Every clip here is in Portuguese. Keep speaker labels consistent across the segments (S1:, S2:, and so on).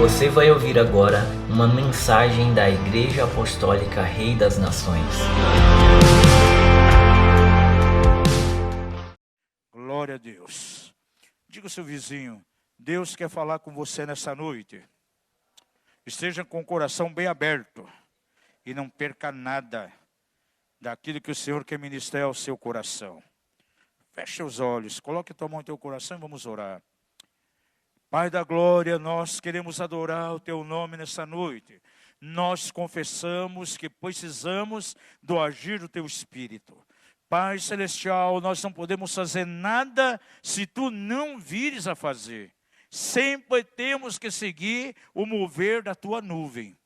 S1: Você vai ouvir agora uma mensagem da Igreja Apostólica Rei das Nações.
S2: Glória a Deus. Diga ao seu vizinho, Deus quer falar com você nessa noite. Esteja com o coração bem aberto e não perca nada daquilo que o Senhor quer ministrar ao seu coração. Feche os olhos, coloque a tua mão no teu coração e vamos orar. Pai da glória, nós queremos adorar o teu nome nessa noite. Nós confessamos que precisamos do agir do teu Espírito. Pai celestial, nós não podemos fazer nada se tu não vires a fazer. Sempre temos que seguir o mover da tua nuvem.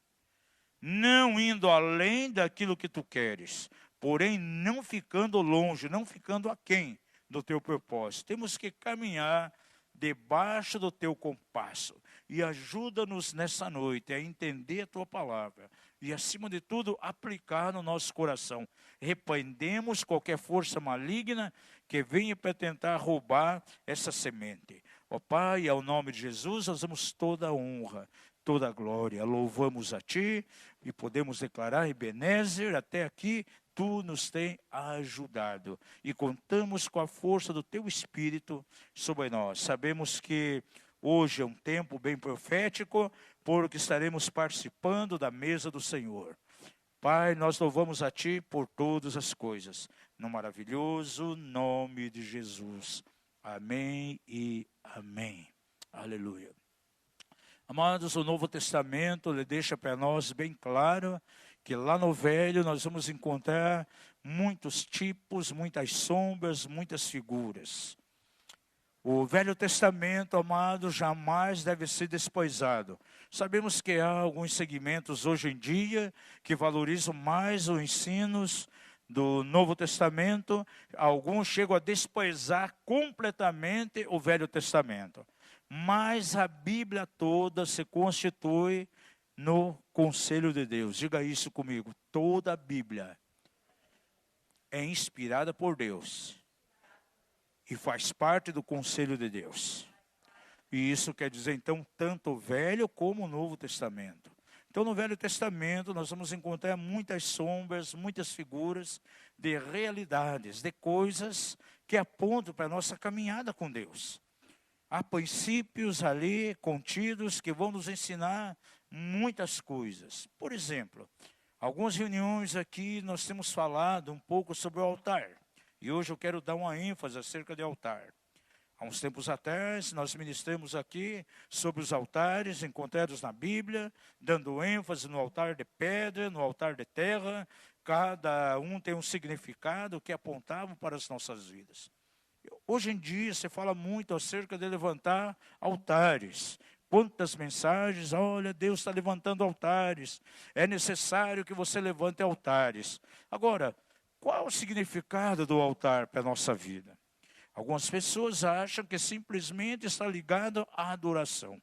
S2: Não indo além daquilo que tu queres, porém não ficando longe, não ficando aquém do teu propósito. Temos que caminhar debaixo do teu compasso. E ajuda-nos nessa noite a entender a tua palavra. E acima de tudo, aplicar no nosso coração. Repreendemos qualquer força maligna que venha para tentar roubar essa semente. Ó Pai, ao nome de Jesus, nós damos toda a honra, toda a glória. Louvamos a Ti e podemos declarar, Ebenezer, até aqui, Tu nos tem ajudado e contamos com a força do Teu Espírito sobre nós. Sabemos que hoje é um tempo bem profético, porque estaremos participando da mesa do Senhor. Pai, nós louvamos a Ti por todas as coisas, no maravilhoso nome de Jesus. Amém e amém. Aleluia. Amados, o Novo Testamento ele deixa para nós bem claro que lá no Velho nós vamos encontrar muitos tipos, muitas sombras, muitas figuras. O Velho Testamento, amado, jamais deve ser despoisado. Sabemos que há alguns segmentos hoje em dia que valorizam mais os ensinos do Novo Testamento. Alguns chegam a despoisar completamente o Velho Testamento. Mas a Bíblia toda se constitui no conselho de Deus. Diga isso comigo. Toda a Bíblia é inspirada por Deus e faz parte do conselho de Deus. E isso quer dizer, então, tanto o Velho como o Novo Testamento. Então, no Velho Testamento, nós vamos encontrar muitas sombras, muitas figuras de realidades, de coisas que apontam para a nossa caminhada com Deus. Há princípios ali contidos que vão nos ensinar muitas coisas. Por exemplo, algumas reuniões aqui nós temos falado um pouco sobre o altar. E hoje eu quero dar uma ênfase acerca de altar. Há uns tempos atrás nós ministramos aqui sobre os altares encontrados na Bíblia, dando ênfase no altar de pedra, no altar de terra. Cada um tem um significado que apontavam para as nossas vidas. Hoje em dia se fala muito acerca de levantar altares. Quantas mensagens, olha, Deus está levantando altares. É necessário que você levante altares. Agora, qual o significado do altar para a nossa vida? Algumas pessoas acham que simplesmente está ligado à adoração.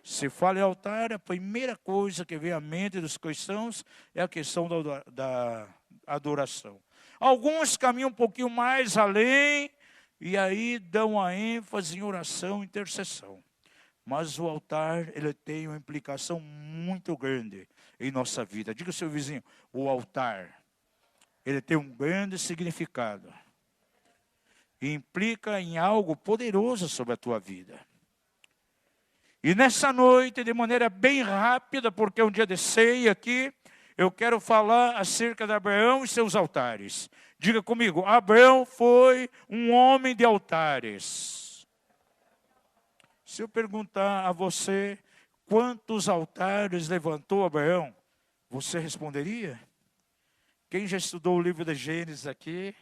S2: Se fala em altar, a primeira coisa que vem à mente dos cristãos é a questão da adoração. Alguns caminham um pouquinho mais além e aí dão a ênfase em oração e intercessão. Mas o altar, ele tem uma implicação muito grande em nossa vida. Diga ao seu vizinho, o altar, ele tem um grande significado. E implica em algo poderoso sobre a tua vida. E nessa noite, de maneira bem rápida, porque é um dia de ceia aqui, eu quero falar acerca de Abraão e seus altares. Diga comigo, Abraão foi um homem de altares. Se eu perguntar a você quantos altares levantou Abraão, você responderia? Quem já estudou o livro de Gênesis aqui,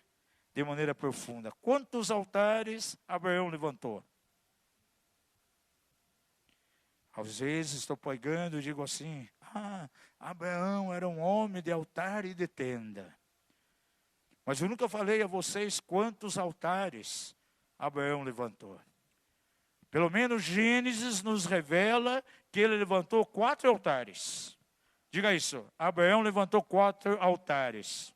S2: de maneira profunda, quantos altares Abraão levantou? Às vezes estou pregando e digo assim, Abraão era um homem de altar e de tenda. Mas eu nunca falei a vocês quantos altares Abraão levantou. Pelo menos Gênesis nos revela que ele levantou 4 altares. Diga isso, Abraão levantou 4 altares.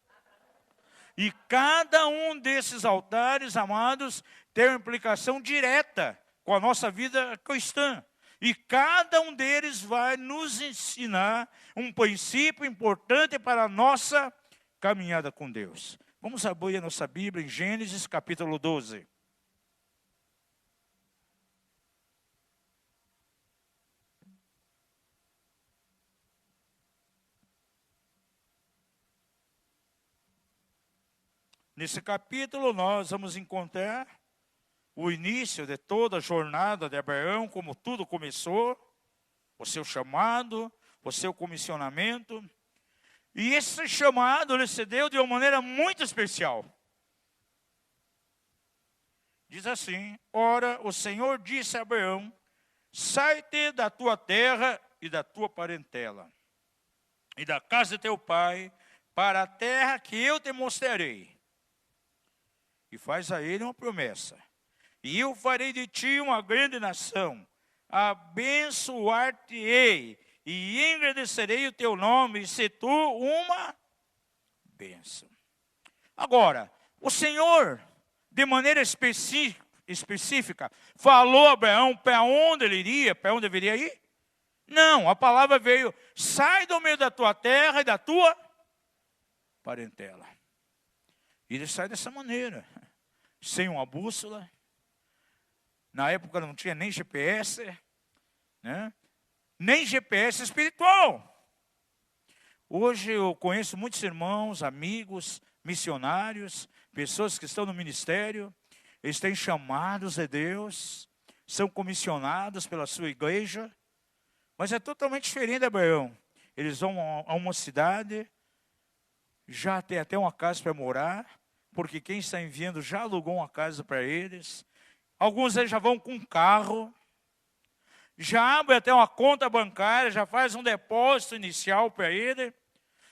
S2: E cada um desses altares, amados, tem uma implicação direta com a nossa vida cristã. E cada um deles vai nos ensinar um princípio importante para a nossa caminhada com Deus. Vamos abrir a nossa Bíblia em Gênesis capítulo 12. Nesse capítulo nós vamos encontrar o início de toda a jornada de Abraão, como tudo começou, o seu chamado, o seu comissionamento. E esse chamado ele se deu de uma maneira muito especial. Diz assim: ora, o Senhor disse a Abraão: sai-te da tua terra e da tua parentela, e da casa de teu pai, para a terra que eu te mostrarei. E faz a ele uma promessa: e eu farei de ti uma grande nação, abençoar-te-ei, e engrandecerei o teu nome, e se tu uma bênção. Agora, o Senhor, de maneira específica, falou a Abraão para onde ele iria, para onde deveria ir? Não, a palavra veio: sai do meio da tua terra e da tua parentela. E ele sai dessa maneira, sem uma bússola. Na época não tinha nem GPS, né? Nem GPS espiritual. Hoje eu conheço muitos irmãos, amigos, missionários, pessoas que estão no ministério, eles têm chamados de Deus, são comissionados pela sua igreja, mas é totalmente diferente de Abraão. Eles vão a uma cidade, já tem até uma casa para morar, porque quem está enviando já alugou uma casa para eles. Alguns deles já vão com carro, já abre até uma conta bancária, já faz um depósito inicial para ele,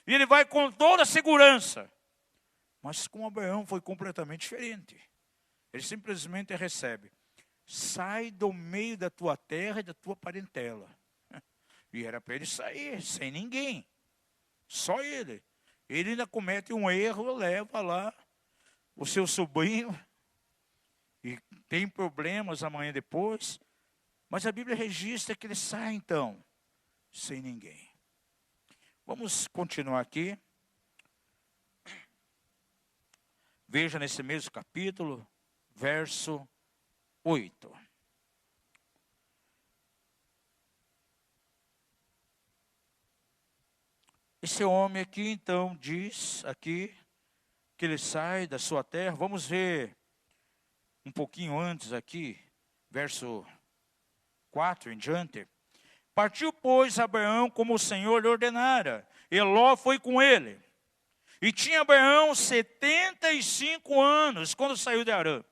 S2: e ele vai com toda a segurança. Mas com Abraão foi completamente diferente. Ele simplesmente recebe: sai do meio da tua terra e da tua parentela. E era para ele sair, sem ninguém, só ele. Ele ainda comete um erro, leva lá o seu sobrinho, e tem problemas amanhã depois. Mas a Bíblia registra que ele sai então, sem ninguém. Vamos continuar aqui. Veja nesse mesmo capítulo, verso 8. Esse homem aqui então diz aqui que ele sai da sua terra. Vamos ver um pouquinho antes aqui, verso 4 em diante. Partiu, pois, Abraão como o Senhor lhe ordenara, e Ló foi com ele. E tinha Abraão 75 anos quando saiu de Harã.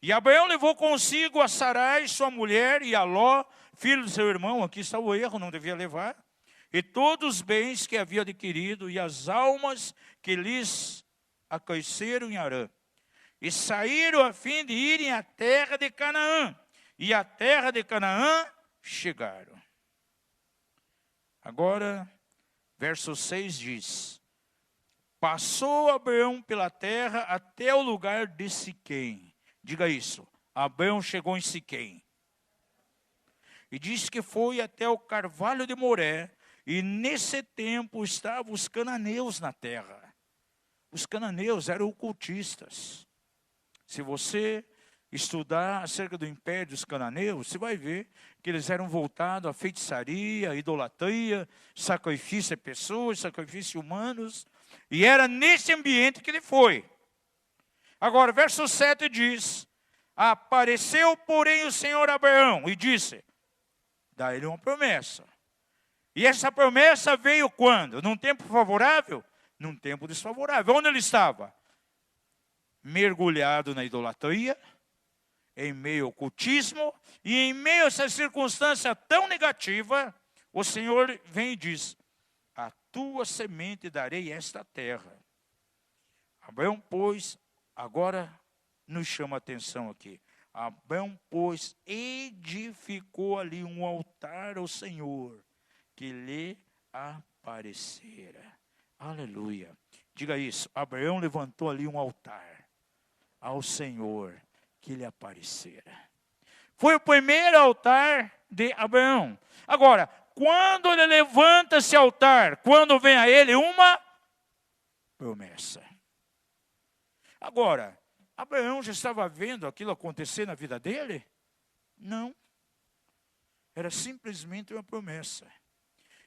S2: E Abraão levou consigo a Sarai, sua mulher, e a Ló, filho de seu irmão. Aqui está o erro, não devia levar. E todos os bens que havia adquirido, e as almas que lhes aqueceram em Harã. E saíram a fim de irem à terra de Canaã. E à terra de Canaã chegaram. Agora, verso 6 diz: passou Abraão pela terra até o lugar de Siquém. Diga isso: Abraão chegou em Siquém. E diz que foi até o carvalho de Moré. E nesse tempo estavam os cananeus na terra. Os cananeus eram ocultistas. Se você estudar acerca do império dos cananeus, você vai ver que eles eram voltados à feitiçaria, à idolatria, sacrifício a pessoas, sacrifício humanos. E era nesse ambiente que ele foi. Agora, verso 7 diz: apareceu, porém, o Senhor a Abraão e disse, dá-lhe uma promessa. E essa promessa veio quando? Num tempo favorável? Num tempo desfavorável. Onde ele estava? Mergulhado na idolatria, em meio ao ocultismo, e em meio a essa circunstância tão negativa, o Senhor vem e diz: a tua semente darei esta terra. Abraão, pois, agora nos chama a atenção aqui. Abraão, pois, edificou ali um altar ao Senhor, que lhe aparecera. Aleluia. Diga isso: Abraão levantou ali um altar ao Senhor, que lhe aparecera. Foi o primeiro altar de Abraão. Agora, quando ele levanta esse altar, quando vem a ele uma promessa. Agora, Abraão já estava vendo aquilo acontecer na vida dele? Não. Era simplesmente uma promessa.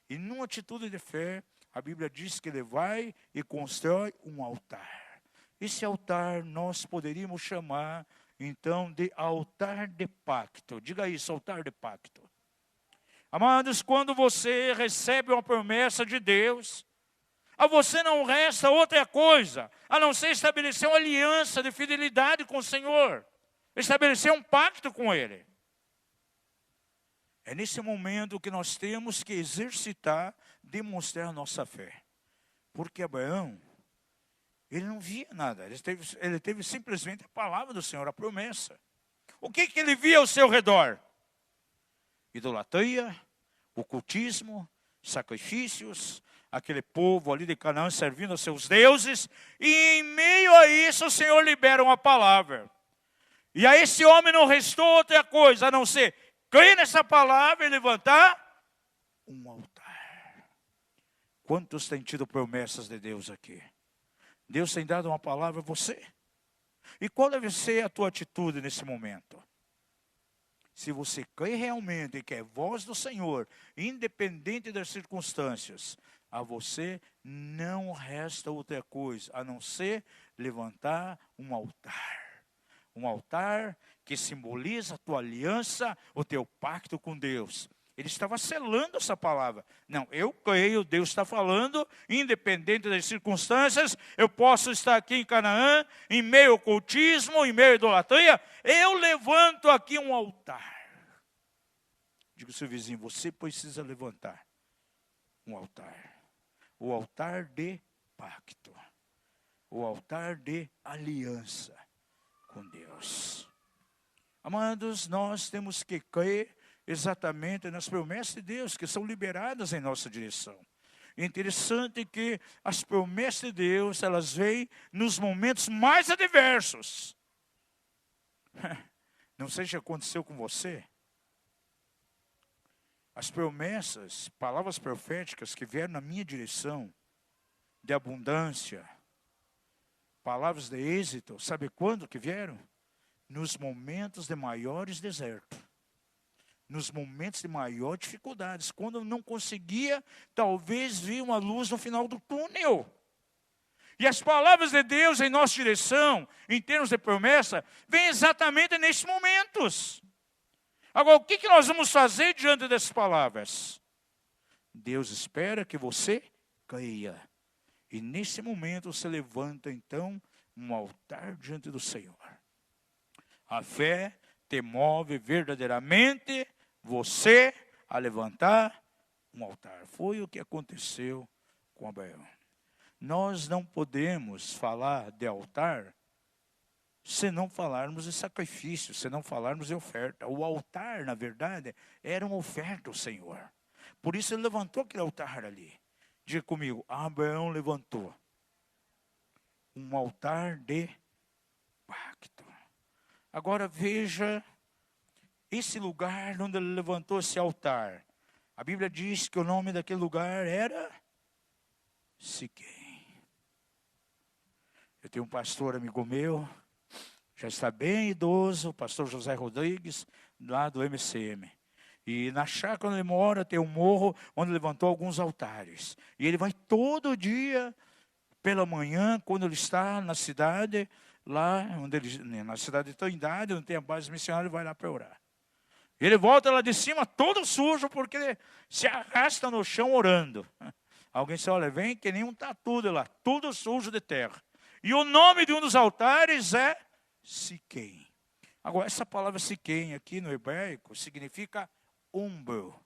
S2: E numa atitude de fé, a Bíblia diz que ele vai e constrói um altar. Esse altar nós poderíamos chamar, então, de altar de pacto. Diga isso, altar de pacto. Amados, quando você recebe uma promessa de Deus, a você não resta outra coisa, a não ser estabelecer uma aliança de fidelidade com o Senhor. Estabelecer um pacto com Ele. É nesse momento que nós temos que exercitar, demonstrar nossa fé. Porque Abraão, ele não via nada. Ele teve simplesmente a palavra do Senhor, a promessa. O que ele via ao seu redor? Idolatria, ocultismo, sacrifícios, aquele povo ali de Canaã servindo a seus deuses. E em meio a isso o Senhor libera uma palavra. E a esse homem não restou outra coisa, a não ser crer nessa palavra e levantar um altar. Quantos têm tido promessas de Deus aqui? Deus tem dado uma palavra a você. E qual deve ser a tua atitude nesse momento? Se você crê realmente que é voz do Senhor, independente das circunstâncias, a você não resta outra coisa, a não ser levantar um altar. Um altar que simboliza a tua aliança, o teu pacto com Deus. Ele estava selando essa palavra. Não, eu creio, Deus está falando, independente das circunstâncias, eu posso estar aqui em Canaã, em meio ao ocultismo, em meio à idolatria, eu levanto aqui um altar. Diga ao seu vizinho, você precisa levantar um altar. O altar de pacto. O altar de aliança com Deus. Amados, nós temos que crer exatamente nas promessas de Deus que são liberadas em nossa direção. É interessante que as promessas de Deus, elas vêm nos momentos mais adversos. Não sei se aconteceu com você. As promessas, palavras proféticas que vieram na minha direção, de abundância, palavras de êxito, sabe quando que vieram? Nos momentos de maiores desertos. Nos momentos de maior dificuldades, quando eu não conseguia, talvez, ver uma luz no final do túnel. E as palavras de Deus em nossa direção, em termos de promessa, vêm exatamente nesses momentos. Agora, o que nós vamos fazer diante dessas palavras? Deus espera que você creia. E nesse momento você levanta, então, um altar diante do Senhor. A fé te move verdadeiramente você a levantar um altar. Foi o que aconteceu com Abraão. Nós não podemos falar de altar se não falarmos de sacrifício, se não falarmos de oferta. O altar, na verdade, era uma oferta ao Senhor. Por isso ele levantou aquele altar ali. Diga comigo, Abraão levantou um altar de pacto. Agora veja esse lugar onde ele levantou esse altar. A Bíblia diz que o nome daquele lugar era Siquém. Eu tenho um pastor amigo meu, já está bem idoso, o pastor José Rodrigues, lá do MCM. E na chácara onde ele mora tem um morro onde levantou alguns altares. E ele vai todo dia, pela manhã, quando ele está na cidade, lá onde ele, na cidade de Trindade, onde tem a base missionária, ele vai lá para orar. Ele volta lá de cima todo sujo, porque ele se arrasta no chão orando. Alguém disse, olha, vem que nem um tatu de lá, tudo sujo de terra. E o nome de um dos altares é Siquém. Agora, essa palavra Siquém aqui no hebraico significa ombro.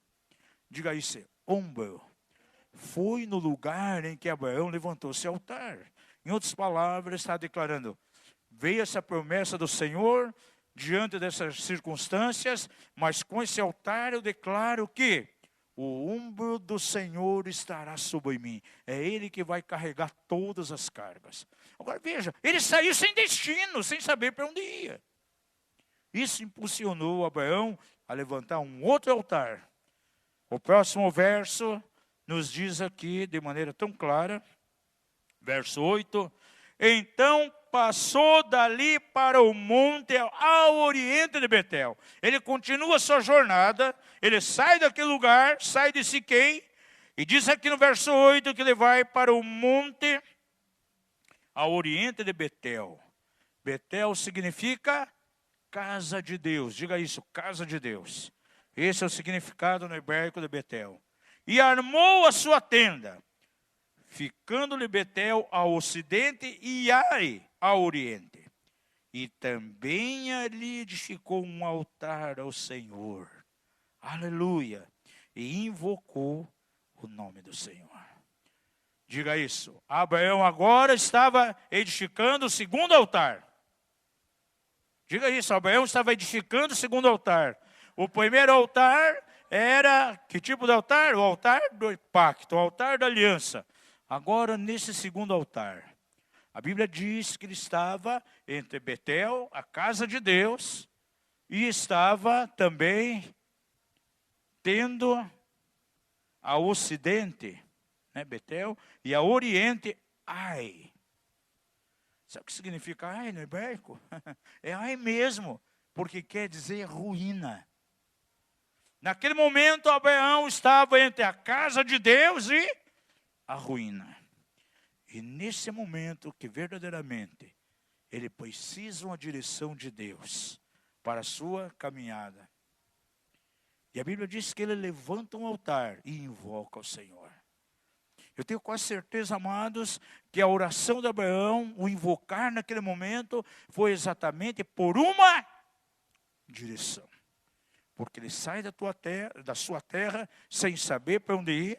S2: Diga isso, ombro. Foi no lugar em que Abraão levantou esse altar. Em outras palavras, está declarando, veio essa promessa do Senhor diante dessas circunstâncias, mas com esse altar eu declaro que o ombro do Senhor estará sobre mim. É Ele que vai carregar todas as cargas. Agora veja, ele saiu sem destino, sem saber para onde ia. Isso impulsionou Abraão a levantar um outro altar. O próximo verso nos diz aqui de maneira tão clara, verso 8, então passou dali para o monte ao oriente de Betel. Ele continua sua jornada, ele sai daquele lugar, sai de Siquém, e diz aqui no verso 8 que ele vai para o monte ao oriente de Betel. Betel significa casa de Deus. Diga isso, casa de Deus. Esse é o significado no hebraico de Betel. E armou a sua tenda, ficando-lhe Betel ao ocidente e Ai ao oriente. E também ali edificou um altar ao Senhor. Aleluia. E invocou o nome do Senhor. Diga isso. Abraão agora estava edificando o segundo altar. Diga isso. Abraão estava edificando o segundo altar. O primeiro altar era, que tipo de altar? O altar do pacto, o altar da aliança. Agora, nesse segundo altar, a Bíblia diz que ele estava entre Betel, a casa de Deus, e estava também tendo a ocidente, né, Betel, e a oriente, Ai. Sabe o que significa Ai no hebraico? É Ai mesmo, porque quer dizer ruína. Naquele momento, Abraão estava entre a casa de Deus e a ruína. E nesse momento que verdadeiramente ele precisa uma direção de Deus para a sua caminhada. E a Bíblia diz que ele levanta um altar e invoca o Senhor. Eu tenho quase certeza, amados, que a oração de Abraão, o invocar naquele momento, foi exatamente por uma direção. Porque ele sai da sua terra sem saber para onde ir.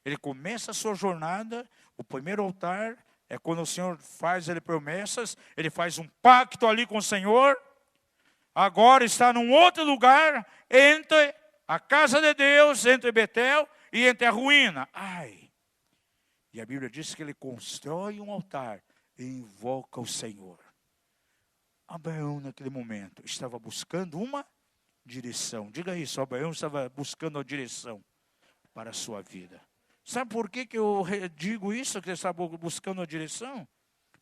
S2: Ele começa a sua jornada. O primeiro altar é quando o Senhor faz ele promessas. Ele faz um pacto ali com o Senhor. Agora está num outro lugar, entre a casa de Deus, entre Betel e entre a ruína. Ai! E a Bíblia diz que ele constrói um altar e invoca o Senhor. Abraão, naquele momento, estava buscando uma direção. Diga isso, Abraão estava buscando a direção para a sua vida. Sabe por que eu digo isso, que ele estava buscando a direção?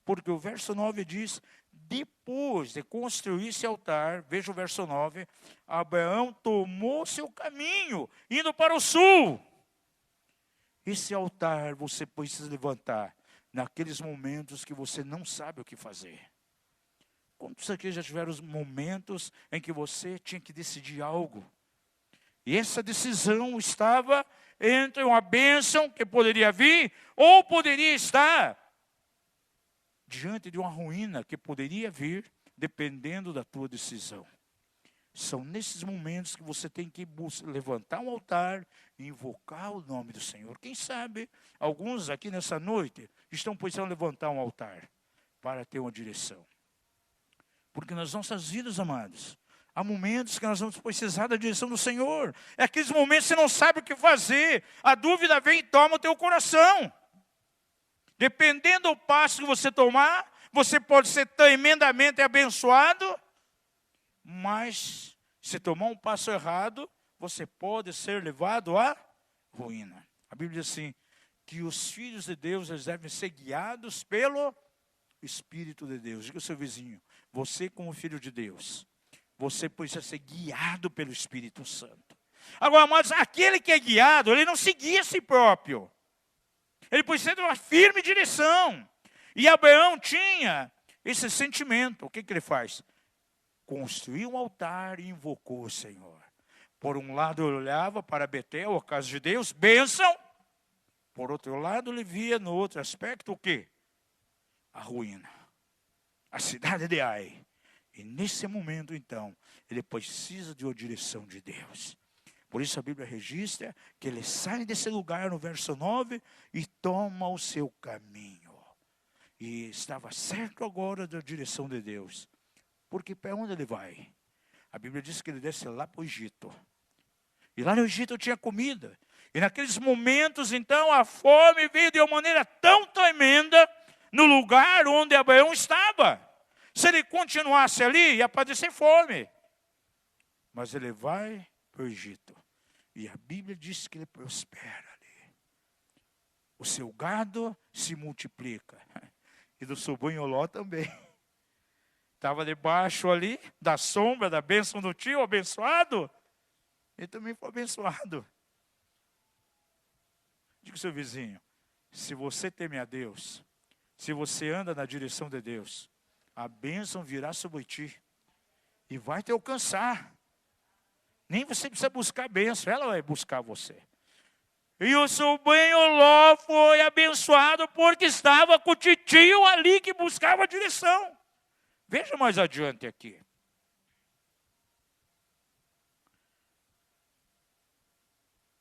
S2: Porque o verso 9 diz, depois de construir esse altar, veja o verso 9, Abraão tomou seu caminho, indo para o sul. Esse altar você precisa levantar naqueles momentos que você não sabe o que fazer. Quantos aqui já tiveram os momentos em que você tinha que decidir algo? E essa decisão estava entre uma bênção que poderia vir, ou poderia estar diante de uma ruína que poderia vir, dependendo da tua decisão. São nesses momentos que você tem que levantar um altar e invocar o nome do Senhor. Quem sabe, alguns aqui nessa noite estão precisando levantar um altar para ter uma direção. Porque nas nossas vidas, amados, há momentos que nós vamos precisar da direção do Senhor. É aqueles momentos que você não sabe o que fazer. A dúvida vem e toma o teu coração. Dependendo do passo que você tomar, você pode ser tremendamente abençoado, mas se tomar um passo errado, você pode ser levado à ruína. A Bíblia diz assim, que os filhos de Deus eles devem ser guiados pelo Espírito de Deus. Diga ao seu vizinho, você como filho de Deus, você precisa ser guiado pelo Espírito Santo. Agora, amados, aquele que é guiado, ele não se guia a si próprio. Ele precisa de uma firme direção. E Abraão tinha esse sentimento. O que ele faz? Construiu um altar e invocou o Senhor. Por um lado ele olhava para Betel, a casa de Deus, bênção. Por outro lado ele via no outro aspecto o quê? A ruína. A cidade de Ai. E nesse momento então, ele precisa de uma direção de Deus. Por isso a Bíblia registra que ele sai desse lugar no verso 9 e toma o seu caminho. E estava certo agora da direção de Deus. Porque para onde ele vai? A Bíblia diz que ele desce lá para o Egito. E lá no Egito tinha comida. E naqueles momentos então a fome veio de uma maneira tão tremenda no lugar onde Abraão estava. Se ele continuasse ali, ia padecer fome. Mas ele vai para o Egito. E a Bíblia diz que ele prospera ali. O seu gado se multiplica. E do sobrinho Ló também. Estava debaixo ali da sombra, da bênção do tio, abençoado. Ele também foi abençoado. Diga ao seu vizinho, se você teme a Deus, se você anda na direção de Deus, a bênção virá sobre ti. E vai te alcançar. Nem você precisa buscar a bênção, ela vai buscar você. E o sobrinho Ló foi abençoado porque estava com o titio ali que buscava a direção. Veja mais adiante aqui.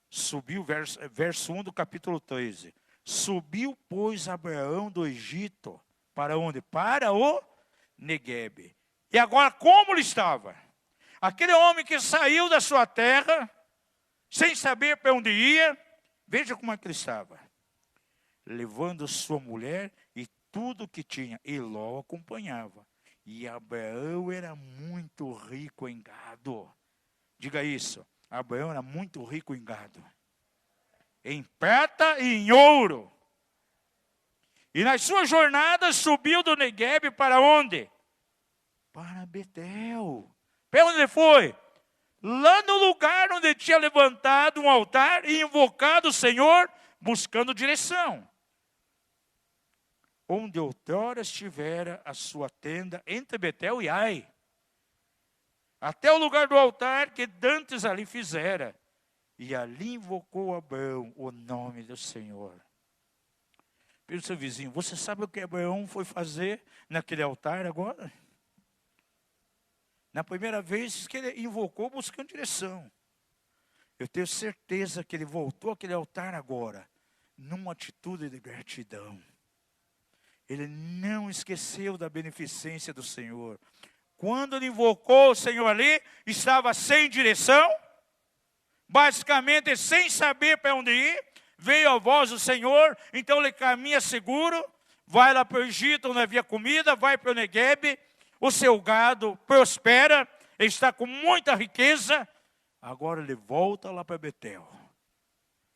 S2: Subiu, verso 1 do capítulo 13. Subiu, pois, Abraão do Egito. Para onde? Para o Neguebe. E agora, como ele estava? Aquele homem que saiu da sua terra, sem saber para onde ia, veja como é que ele estava. Levando sua mulher e tudo que tinha. E Ló acompanhava. E Abraão era muito rico em gado. Diga isso. Abraão era muito rico em gado. Em prata e em ouro. E nas suas jornadas subiu do Neguebe para onde? Para Betel. Para onde ele foi? Lá no lugar onde tinha levantado um altar e invocado o Senhor, buscando direção. Onde outrora estivera a sua tenda entre Betel e Ai. Até o lugar do altar que dantes ali fizera. E ali invocou Abraão o nome do Senhor. Pelo seu vizinho, você sabe o que Abraão foi fazer naquele altar agora? Na primeira vez que ele invocou buscando direção. Eu tenho certeza que ele voltou àquele altar agora, numa atitude de gratidão. Ele não esqueceu da beneficência do Senhor. Quando ele invocou o Senhor ali, estava sem direção, basicamente sem saber para onde ir. Veio a voz do Senhor, então ele caminha seguro, vai lá para o Egito onde havia comida, vai para o Neguebe, o seu gado prospera, ele está com muita riqueza. Agora ele volta lá para Betel,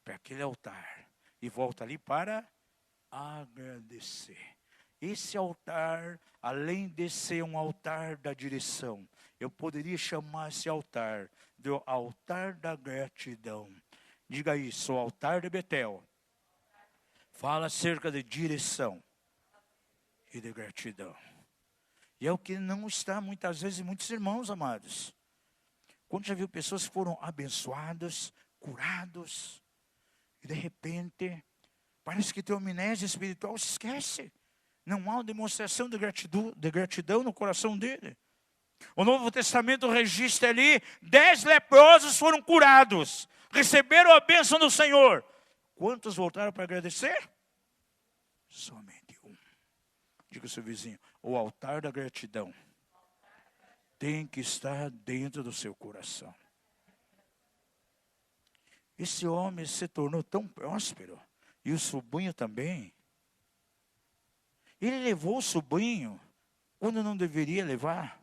S2: para aquele altar, e volta ali para agradecer. Esse altar, além de ser um altar da direção, eu poderia chamar esse altar de altar da gratidão. Diga isso, o altar de Betel. Fala acerca de direção e de gratidão. E é o que não está muitas vezes em muitos irmãos, amados. Quando já viu pessoas que foram abençoadas, curados, e de repente, parece que tem uma amnésia espiritual, se esquece. Não há uma demonstração de gratidão no coração dele. O Novo Testamento registra ali, 10 leprosos foram curados, receberam a bênção do Senhor. Quantos voltaram para agradecer? Somente um. Diga ao seu vizinho, o altar da gratidão tem que estar dentro do seu coração. Esse homem se tornou tão próspero, e o sobrinho também. Ele levou o sobrinho quando não deveria levar.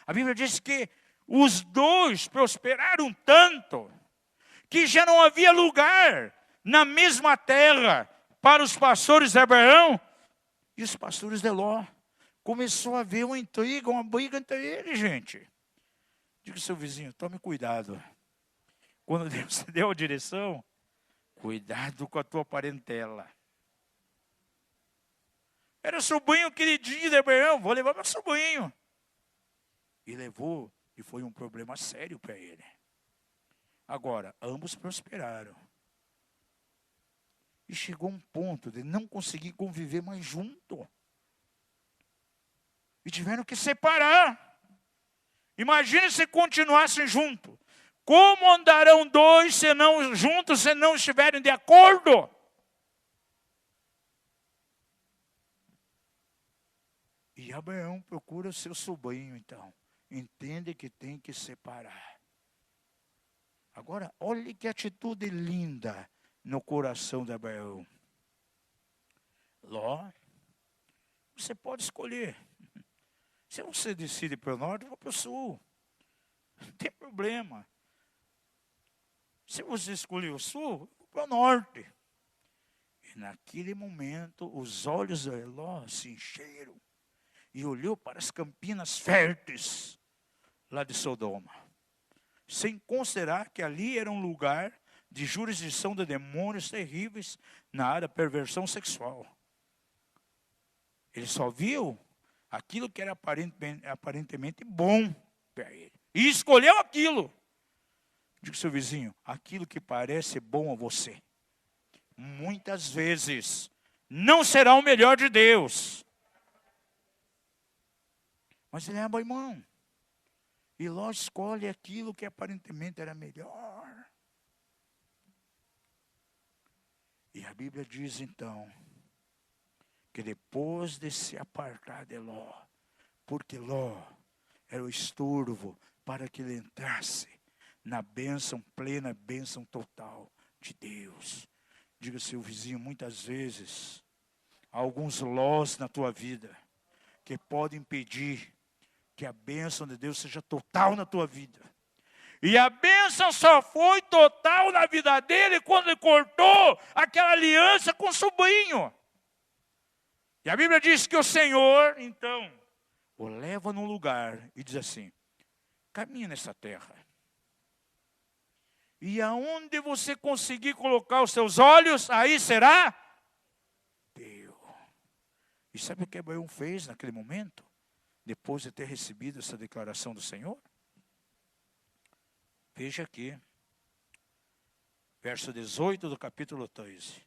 S2: A Bíblia diz que os dois prosperaram tanto que já não havia lugar na mesma terra para os pastores de Abraão e os pastores de Ló. Começou a haver uma intriga, uma briga entre eles, gente. Diga ao seu vizinho, tome cuidado. Quando Deus te deu a direção, cuidado com a tua parentela. Era o sobrinho queridinho de Abraão, vou levar meu sobrinho. E levou, e foi um problema sério para ele. Agora, ambos prosperaram. E chegou um ponto de não conseguir conviver mais junto. E tiveram que separar. Imagine se continuassem juntos. Como andarão dois juntos se não estiverem de acordo? E Abraão procura seu sobrinho, então. Entende que tem que separar. Agora, olhe que atitude linda no coração de Abraão. Ló, você pode escolher. Se você decide para o norte, vou para o sul. Não tem problema. Se você escolher o sul, vou para o norte. E naquele momento, os olhos de Ló se encheram. E olhou para as campinas férteis lá de Sodoma. Sem considerar que ali era um lugar de jurisdição de demônios terríveis na área da perversão sexual. Ele só viu aquilo que era aparentemente bom para ele. E escolheu aquilo. Diga ao seu vizinho, aquilo que parece bom a você, muitas vezes não será o melhor de Deus. Mas ele é bom irmão. E Ló escolhe aquilo que aparentemente era melhor. E a Bíblia diz então, que depois de se apartar de Ló, porque Ló era o estorvo para que ele entrasse na bênção plena, bênção total de Deus. Diga ao seu vizinho, muitas vezes, há alguns Lós na tua vida, que podem impedir que a bênção de Deus seja total na tua vida. E a bênção só foi total na vida dele quando ele cortou aquela aliança com o sobrinho. E a Bíblia diz que o Senhor, então, o leva num lugar e diz assim, caminha nessa terra. E aonde você conseguir colocar os seus olhos, aí será teu. E sabe o que Abraão fez naquele momento? Depois de ter recebido essa declaração do Senhor? Veja aqui, verso 18 do capítulo 13.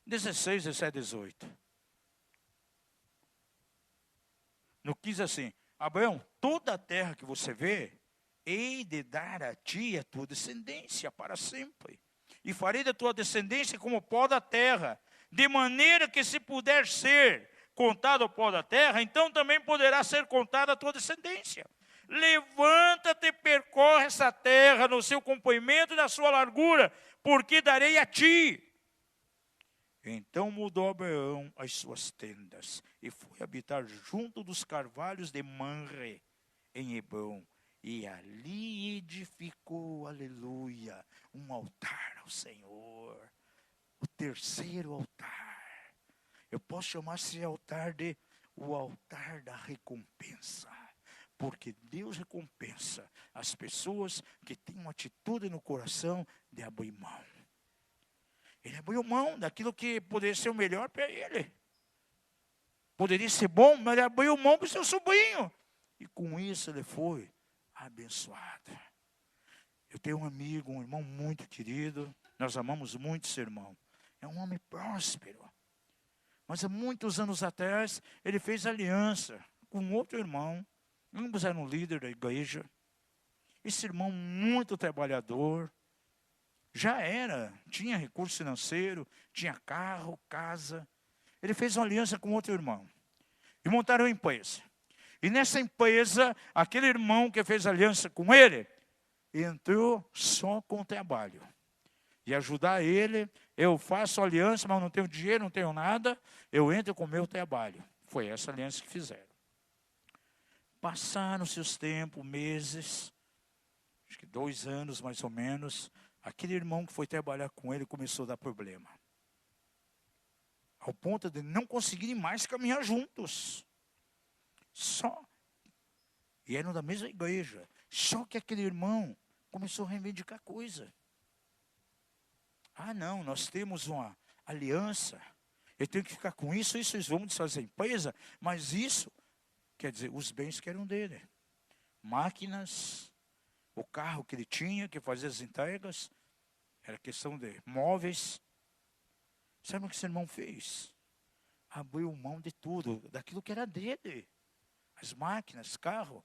S2: 16, 17, 18. No 15 assim, Abraão, toda a terra que você vê, hei de dar a ti a tua descendência para sempre. E farei da tua descendência como o pó da terra, de maneira que se puder ser contado o pó da terra, então também poderá ser contada a tua descendência. Levanta-te e percorre essa terra no seu comprimento e na sua largura, porque darei a ti. Então mudou Abraão as suas tendas e foi habitar junto dos carvalhos de Manre, em Hebrom. E ali edificou, aleluia, um altar ao Senhor. O terceiro altar. Eu posso chamar esse altar de o altar da recompensa. Porque Deus recompensa as pessoas que têm uma atitude no coração de abrir mão. Ele abriu mão daquilo que poderia ser o melhor para ele. Poderia ser bom, mas ele abriu mão para o seu sobrinho. E com isso ele foi abençoado. Eu tenho um amigo, um irmão muito querido. Nós amamos muito esse irmão. É um homem próspero. Mas há muitos anos atrás, ele fez aliança com outro irmão. Ambos eram líderes da igreja. Esse irmão muito trabalhador. Já tinha recurso financeiro, tinha carro, casa. Ele fez uma aliança com outro irmão. E montaram uma empresa. E nessa empresa, aquele irmão que fez aliança com ele, entrou só com o trabalho. E ajudar ele, eu faço aliança, mas não tenho dinheiro, não tenho nada, eu entro com o meu trabalho. Foi essa aliança que fizeram. Passaram seus tempos, meses, acho que 2 anos mais ou menos, aquele irmão que foi trabalhar com ele começou a dar problema. Ao ponto de não conseguirem mais caminhar juntos. E eram da mesma igreja. Só que aquele irmão começou a reivindicar coisa. Ah, não, nós temos uma aliança. Eu tenho que ficar com isso, vamos desfazer a empresa. Mas isso, quer dizer, os bens que eram dele. Máquinas, o carro que ele tinha, que fazia as entregas. Era questão de móveis. Sabe o que esse irmão fez? Abriu mão de tudo, daquilo que era dele. As máquinas, carro.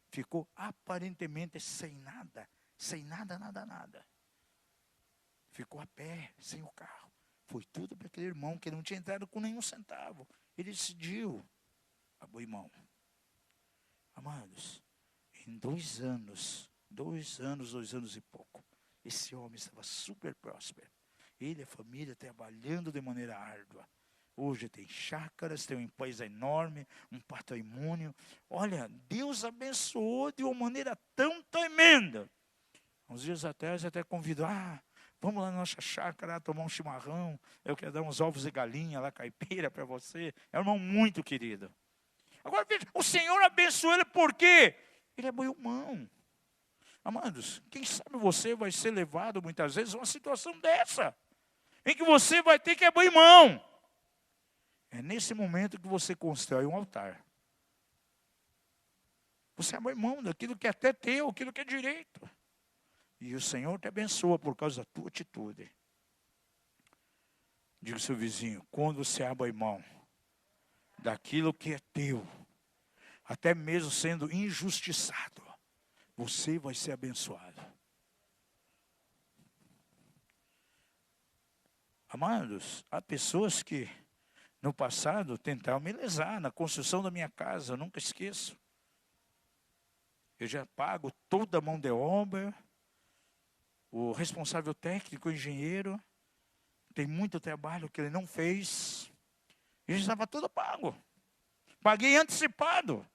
S2: Ficou aparentemente sem nada. Sem nada. Ficou a pé, sem o carro. Foi tudo para aquele irmão que não tinha entrado com nenhum centavo. Ele decidiu abrir mão. Amados, em 2 anos, 2 anos e pouco, esse homem estava super próspero. Ele e a família trabalhando de maneira árdua. Hoje tem chácaras, tem uma empresa enorme, um patrimônio. Olha, Deus abençoou de uma maneira tão tremenda. Uns dias atrás até convidou, vamos lá na nossa chácara tomar um chimarrão. Eu quero dar uns ovos de galinha lá, caipira para você. É um irmão muito querido. Agora veja, o Senhor abençoou ele por quê? Ele é bom irmão. Amados, quem sabe você vai ser levado muitas vezes a uma situação dessa, em que você vai ter que abrir mão. É nesse momento que você constrói um altar. Você abre mão daquilo que é até teu, aquilo que é direito. E o Senhor te abençoa por causa da tua atitude. Diga ao seu vizinho, quando você abre mão daquilo que é teu, até mesmo sendo injustiçado, você vai ser abençoado. Amados, há pessoas que no passado tentaram me lesar na construção da minha casa, eu nunca esqueço. Eu já pago toda a mão de obra, o responsável técnico, o engenheiro, tem muito trabalho que ele não fez, e já estava tudo pago. Paguei antecipado.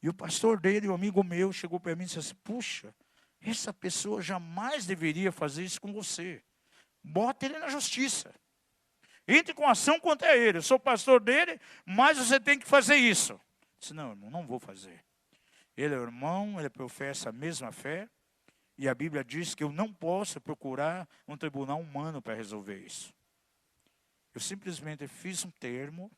S2: E o pastor dele, um amigo meu, chegou para mim e disse assim, puxa, essa pessoa jamais deveria fazer isso com você. Bota ele na justiça. Entre com ação contra ele. Eu sou pastor dele, mas você tem que fazer isso. Eu disse, não, irmão, não vou fazer. Ele é irmão, ele professa a mesma fé. E a Bíblia diz que eu não posso procurar um tribunal humano para resolver isso. Eu simplesmente fiz um termo,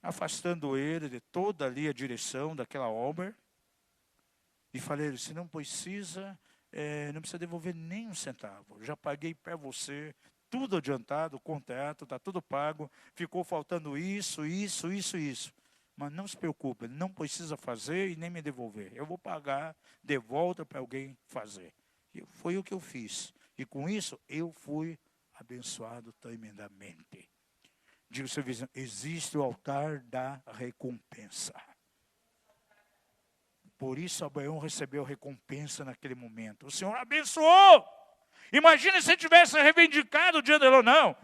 S2: afastando ele de toda ali a direção daquela obra. E falei, você não precisa devolver nem um centavo. Já paguei para você, tudo adiantado, o contrato, está tudo pago. Ficou faltando isso. Mas não se preocupe, não precisa fazer e nem me devolver. Eu vou pagar de volta para alguém fazer. E foi o que eu fiz. E com isso, eu fui abençoado tremendamente. Diga ao seu vizinho, existe o altar da recompensa. Por isso Abraão recebeu recompensa naquele momento. O Senhor abençoou. Imagina se ele tivesse reivindicado diante dele, não.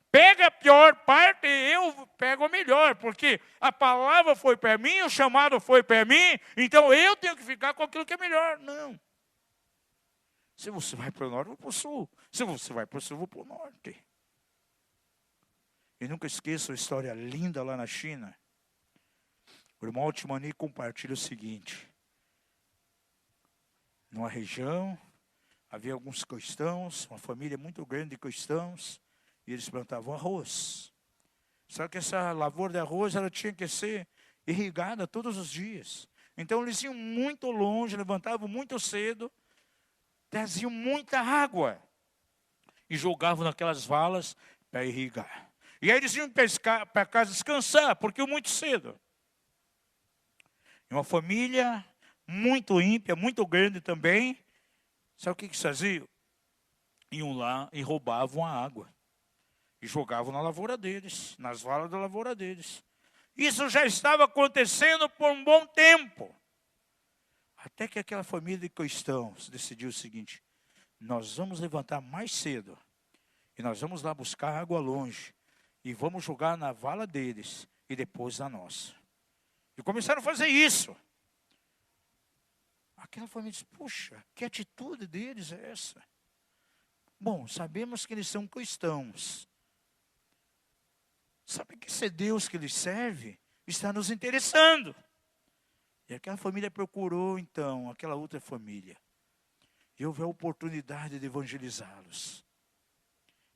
S2: Pega a pior parte e eu pego a melhor, porque a palavra foi para mim, o chamado foi para mim, então eu tenho que ficar com aquilo que é melhor. Não. Se você vai para o norte, eu vou para o sul. Se você vai para o sul, eu vou para o norte. E nunca esqueça a história linda lá na China. O irmão Altimani compartilha o seguinte. Numa região, havia alguns cristãos, uma família muito grande de cristãos, e eles plantavam arroz. Só que essa lavoura de arroz, ela tinha que ser irrigada todos os dias. Então eles iam muito longe, levantavam muito cedo, traziam muita água e jogavam naquelas valas para irrigar. E aí eles iam pescar para casa descansar, porque iam muito cedo. E uma família muito ímpia, muito grande também. Sabe o que eles faziam? Iam lá e roubavam a água. E jogavam na lavoura deles, nas valas da lavoura deles. Isso já estava acontecendo por um bom tempo. Até que aquela família de cristãos decidiu o seguinte, nós vamos levantar mais cedo. E nós vamos lá buscar água longe. E vamos jogar na vala deles e depois na nossa. E começaram a fazer isso. Aquela família disse, puxa, que atitude deles é essa? Bom, sabemos que eles são cristãos. Sabe que esse Deus que eles servem está nos interessando. E aquela família procurou, então, aquela outra família. E houve a oportunidade de evangelizá-los.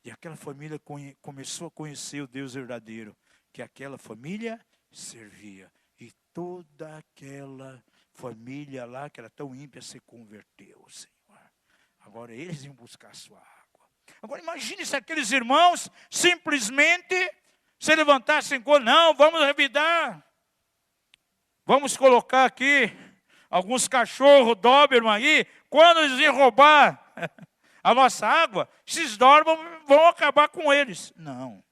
S2: E aquela família começou a conhecer o Deus verdadeiro, que aquela família servia. E toda aquela família lá, que era tão ímpia, se converteu, Senhor. Agora eles iam buscar a sua água. Agora imagine se aqueles irmãos simplesmente se levantassem com, não, vamos revidar. Vamos colocar aqui alguns cachorros Doberman aí, quando eles iam roubar a nossa água, esses Doberman vão acabar com eles. Não.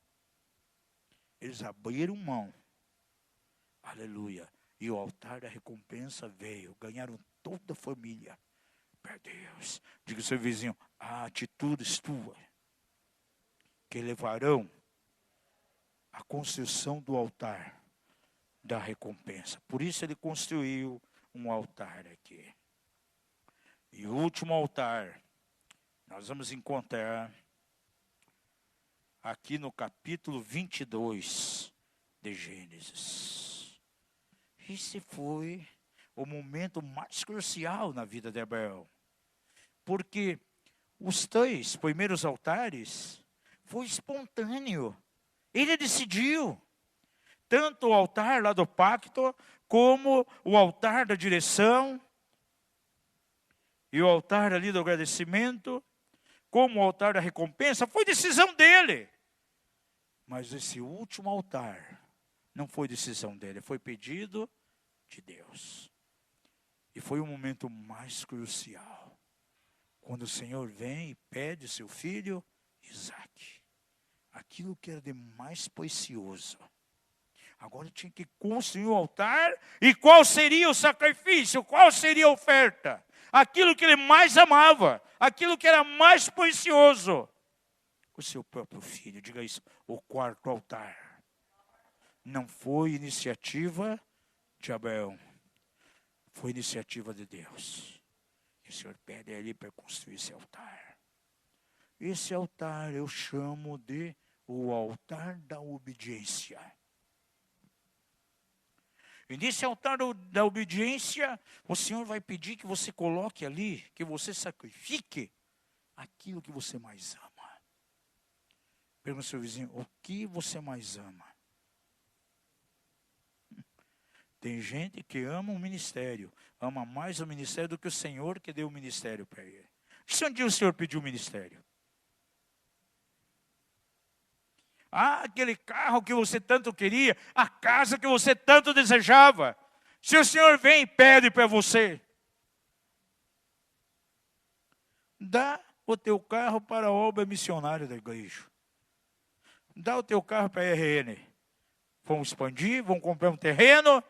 S2: Eles abriram mão. Aleluia. E o altar da recompensa veio. Ganharam toda a família. Meu Deus. Diga ao seu vizinho, há atitudes tuas que levarão a construção do altar da recompensa. Por isso ele construiu um altar aqui. E o último altar, nós vamos encontrar aqui no capítulo 22 de Gênesis. Esse foi o momento mais crucial na vida de Abraão. Porque os 3 primeiros altares foi espontâneo. Ele decidiu. Tanto o altar lá do pacto, como o altar da direção, e o altar ali do agradecimento, como o altar da recompensa, foi decisão dele. Mas esse último altar não foi decisão dele, foi pedido de Deus. E foi o momento mais crucial, quando o Senhor vem e pede seu filho Isaque, aquilo que era de mais precioso. Agora tinha que construir o altar, e qual seria o sacrifício, qual seria a oferta? Aquilo que ele mais amava, aquilo que era mais precioso. O seu próprio filho, diga isso, o quarto altar. Não foi iniciativa de Abraão, foi iniciativa de Deus. E o Senhor pede ali para construir esse altar. Esse altar eu chamo de o altar da obediência. E nesse altar da obediência, o Senhor vai pedir que você coloque ali, que você sacrifique aquilo que você mais ama. Pergunta ao seu vizinho, o que você mais ama? Tem gente que ama o ministério, ama mais o ministério do que o Senhor que deu o ministério para ele. Se um dia o Senhor pediu o ministério? Ah, aquele carro que você tanto queria, a casa que você tanto desejava. Se o Senhor vem e pede para você, dá o teu carro para a obra missionária da igreja. Dá o teu carro para a RN. Vamos expandir, vamos comprar um terreno.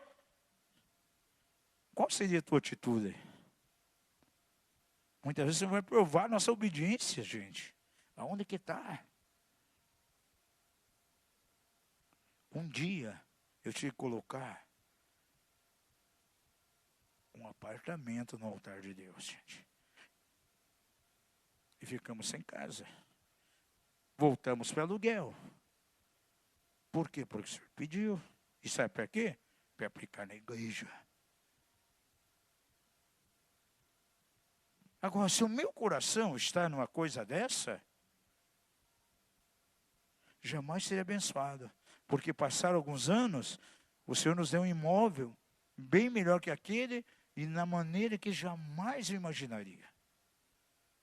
S2: Qual seria a tua atitude? Muitas vezes você vai provar nossa obediência, gente. Aonde que está? Um dia eu tive que colocar um apartamento no altar de Deus, gente. E ficamos sem casa. Voltamos para aluguel. Por quê? Porque o Senhor pediu. E sabe para quê? Para aplicar na igreja. Agora, se o meu coração está numa coisa dessa, jamais seria abençoado. Porque passaram alguns anos, o Senhor nos deu um imóvel bem melhor que aquele e na maneira que jamais eu imaginaria.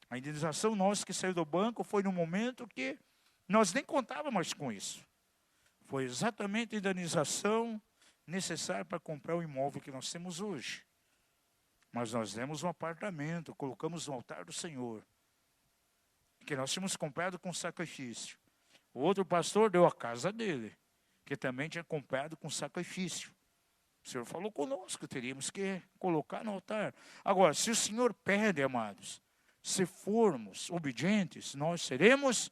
S2: A indenização nossa que saiu do banco foi no momento que nós nem contávamos mais com isso. Foi exatamente a indenização necessária para comprar o imóvel que nós temos hoje. Mas nós demos um apartamento, colocamos no altar do Senhor, que nós tínhamos comprado com sacrifício. O outro pastor deu a casa dele, que também tinha comprado com sacrifício. O Senhor falou conosco, teríamos que colocar no altar. Agora, se o Senhor pede, amados, se formos obedientes, nós seremos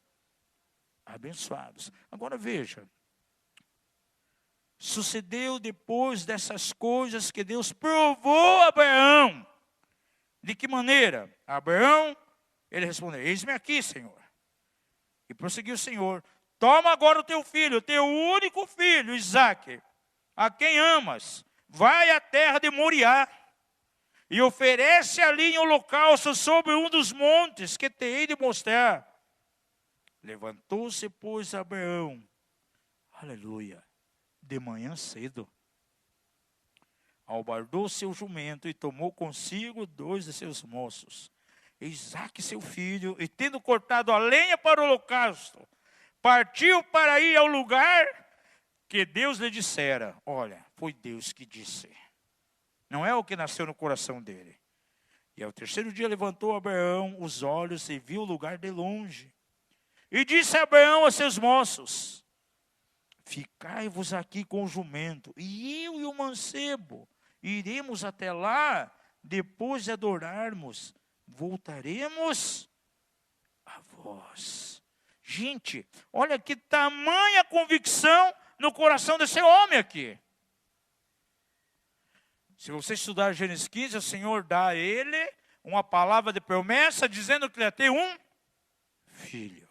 S2: abençoados. Agora veja, sucedeu depois dessas coisas que Deus provou a Abraão. De que maneira? Abraão, ele respondeu, eis-me aqui, Senhor. E prosseguiu o Senhor, toma agora o teu filho, o teu único filho, Isaque, a quem amas, vai à terra de Moriá e oferece ali em holocausto sobre um dos montes que te hei de mostrar. Levantou-se, pois, Abraão, aleluia, de manhã cedo, albardou seu jumento e tomou consigo 2 de seus moços, Isaque seu filho, e tendo cortado a lenha para o holocausto, partiu para ir ao lugar que Deus lhe dissera. Olha, foi Deus que disse. Não é o que nasceu no coração dele. E ao 3º dia levantou Abraão os olhos e viu o lugar de longe. E disse a Abraão a seus moços, ficai-vos aqui com o jumento, e eu e o mancebo iremos até lá, depois de adorarmos, voltaremos a vós. Gente, olha que tamanha convicção no coração desse homem aqui. Se você estudar Gênesis 15, o Senhor dá a ele uma palavra de promessa, dizendo que ele ia ter um filho.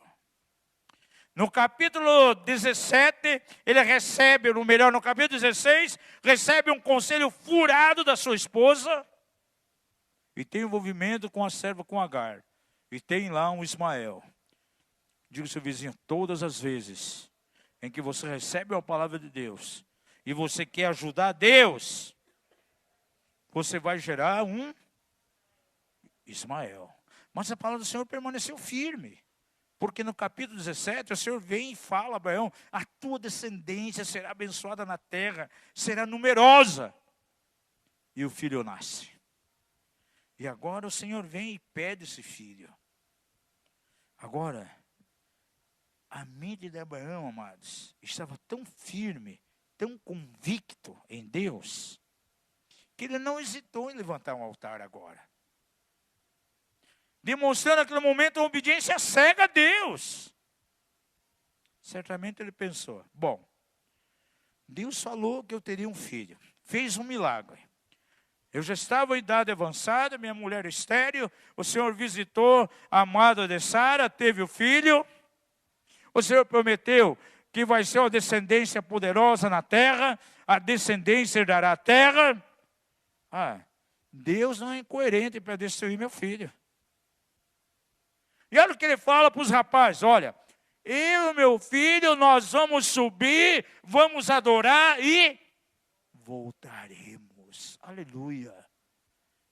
S2: No capítulo 17, ele recebe, ou melhor, no capítulo 16, recebe um conselho furado da sua esposa, e tem envolvimento com a serva, com Agar, e tem lá um Ismael. Diga ao seu vizinho, todas as vezes em que você recebe uma palavra de Deus, e você quer ajudar Deus, você vai gerar um Ismael. Mas a palavra do Senhor permaneceu firme. Porque no capítulo 17, o Senhor vem e fala a Abraão, a tua descendência será abençoada na terra, será numerosa. E o filho nasce. E agora o Senhor vem e pede esse filho. Agora, a mente de Abraão, amados, estava tão firme, tão convicto em Deus, que ele não hesitou em levantar um altar agora. Demonstrando naquele momento uma obediência cega a Deus. Certamente ele pensou, bom, Deus falou que eu teria um filho, fez um milagre. Eu já estava em idade avançada, minha mulher estéril, o Senhor visitou a amada de Sara, teve o filho. O Senhor prometeu que vai ser uma descendência poderosa na terra, a descendência herdará a terra. Deus não é incoerente para destruir meu filho. E olha o que ele fala para os rapazes, olha, eu e meu filho, nós vamos subir, vamos adorar e voltaremos. Aleluia.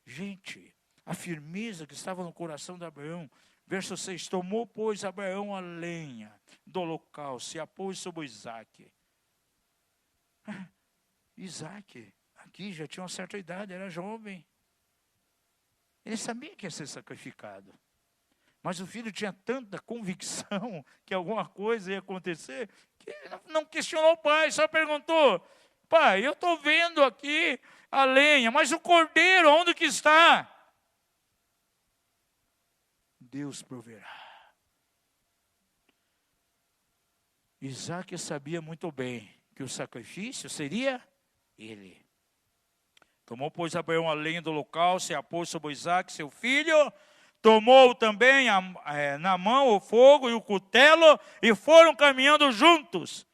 S2: Gente, a firmeza que estava no coração de Abraão, verso 6, tomou, pois, Abraão a lenha do holocausto e a pôs sobre Isaac. Isaac, aqui já tinha uma certa idade, era jovem. Ele sabia que ia ser sacrificado. Mas o filho tinha tanta convicção que alguma coisa ia acontecer, que ele não questionou o pai, só perguntou, pai, eu estou vendo aqui a lenha, mas o cordeiro, onde que está? Deus proverá. Isaac sabia muito bem que o sacrifício seria ele. Tomou, pois, Abraão a lenha do holocausto e a pôs sobre Isaac, seu filho. Tomou também na mão o fogo e o cutelo e foram caminhando juntos.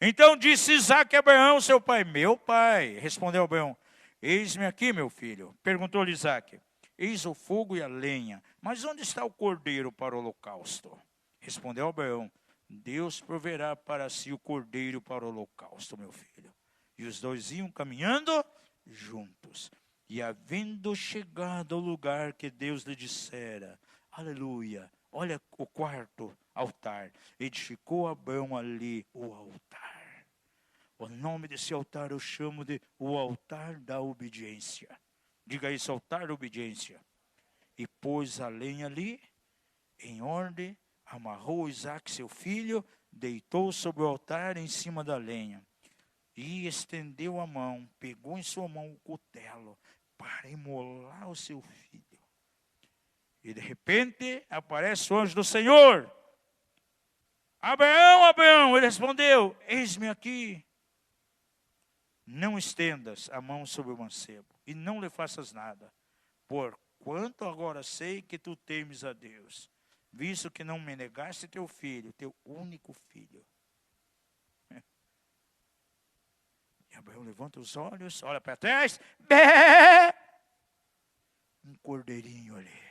S2: Então disse Isaac a Abraão, seu pai, meu pai. Respondeu Abraão, eis-me aqui, meu filho. Perguntou-lhe Isaac, eis o fogo e a lenha, mas onde está o cordeiro para o holocausto? Respondeu Abraão, Deus proverá para si o cordeiro para o holocausto, meu filho. E os dois iam caminhando juntos. E havendo chegado ao lugar que Deus lhe dissera, aleluia, olha o quarto altar, edificou Abraão ali o altar. O nome desse altar eu chamo de o altar da obediência. Diga isso, altar da obediência. E pôs a lenha ali, em ordem, amarrou Isaac seu filho, deitou sobre o altar em cima da lenha. E estendeu a mão, pegou em sua mão o cutelo, para imolar o seu filho. E de repente aparece o anjo do Senhor. Abraão, Abraão, ele respondeu, eis-me aqui. Não estendas a mão sobre o mancebo, e não lhe faças nada, porquanto agora sei que tu temes a Deus, visto que não me negaste teu filho, teu único filho. E Abraão levanta os olhos, olha para trás, bé! Um cordeirinho ali.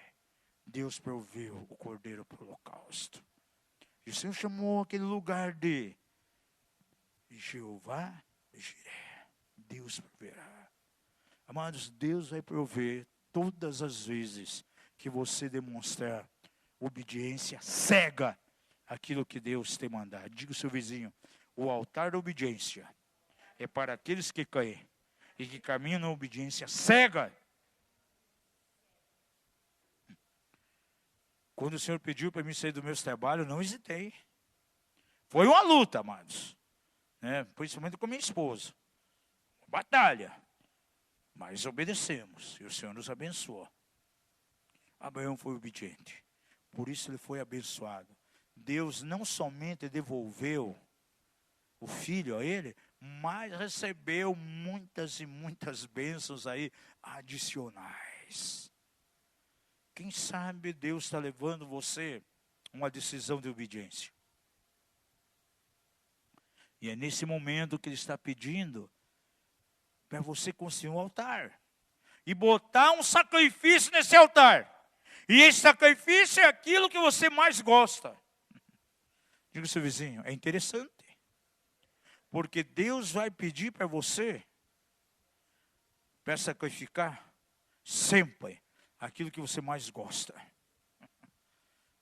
S2: Deus proveu o cordeiro para o holocausto. E o Senhor chamou aquele lugar de Jeová Jiré. Deus proverá. Amados, Deus vai prover todas as vezes que você demonstrar obediência cega àquilo que Deus te mandar. Diga ao seu vizinho, o altar da obediência é para aqueles que caem e que caminham na obediência cega. Quando o Senhor pediu para mim sair do meu trabalho, eu não hesitei. Foi uma luta, amados. Principalmente com minha esposa. Batalha. Mas obedecemos. E o Senhor nos abençoou. Abraão foi obediente. Por isso ele foi abençoado. Deus não somente devolveu o filho a ele, mais recebeu muitas e muitas bênçãos aí adicionais. Quem sabe Deus está levando você a uma decisão de obediência. E é nesse momento que Ele está pedindo para você construir um altar. E botar um sacrifício nesse altar. E esse sacrifício é aquilo que você mais gosta. Diga ao seu vizinho, é interessante. Porque Deus vai pedir para você, para sacrificar sempre aquilo que você mais gosta.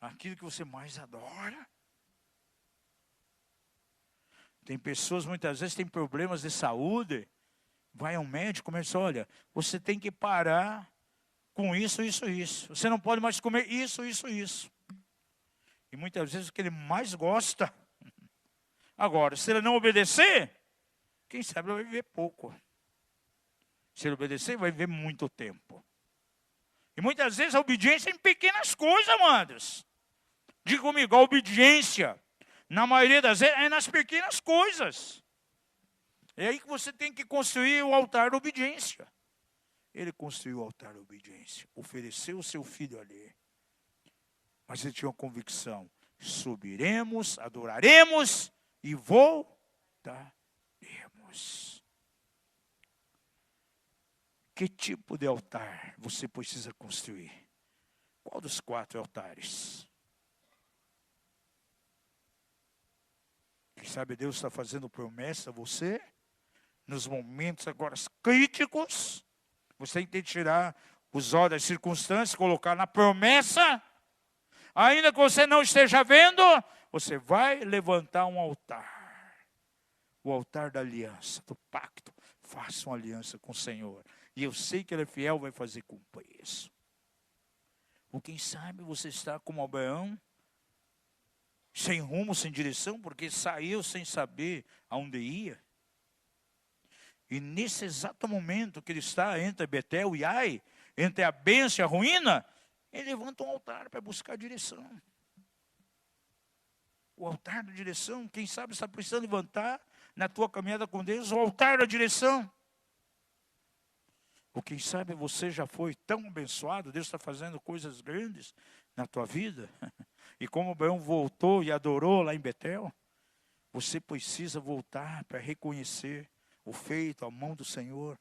S2: Aquilo que você mais adora. Tem pessoas, muitas vezes, têm problemas de saúde. Vai ao médico, começa, olha, você tem que parar com isso, isso, isso. Você não pode mais comer isso, isso, isso. E muitas vezes o que ele mais gosta. Agora, se ele não obedecer, quem sabe ele vai viver pouco. Se ele obedecer, vai viver muito tempo. E muitas vezes a obediência é em pequenas coisas, amados. Diga comigo, a obediência, na maioria das vezes, é nas pequenas coisas. É aí que você tem que construir o altar da obediência. Ele construiu o altar da obediência. Ofereceu o seu filho ali. Mas ele tinha uma convicção. Subiremos, adoraremos e voltaremos. Que tipo de altar você precisa construir? Qual dos 4 altares? Quem sabe Deus está fazendo promessa a você? Nos momentos agora críticos, você tem que tirar os olhos das circunstâncias, colocar na promessa. Ainda que você não esteja vendo, você vai levantar um altar. O altar da aliança, do pacto. Faça uma aliança com o Senhor. E eu sei que Ele é fiel, vai fazer cumprir isso. Ou quem sabe você está como Abraão, sem rumo, sem direção, porque saiu sem saber aonde ia. E nesse exato momento que ele está entre Betel e Ai, entre a bênção e a ruína, ele levanta um altar para buscar direção. O altar da direção, quem sabe está precisando levantar na tua caminhada com Deus, o altar da direção. Ou quem sabe você já foi tão abençoado, Deus está fazendo coisas grandes na tua vida. E como Abraão voltou e adorou lá em Betel, você precisa voltar para reconhecer o feito, a mão do Senhor.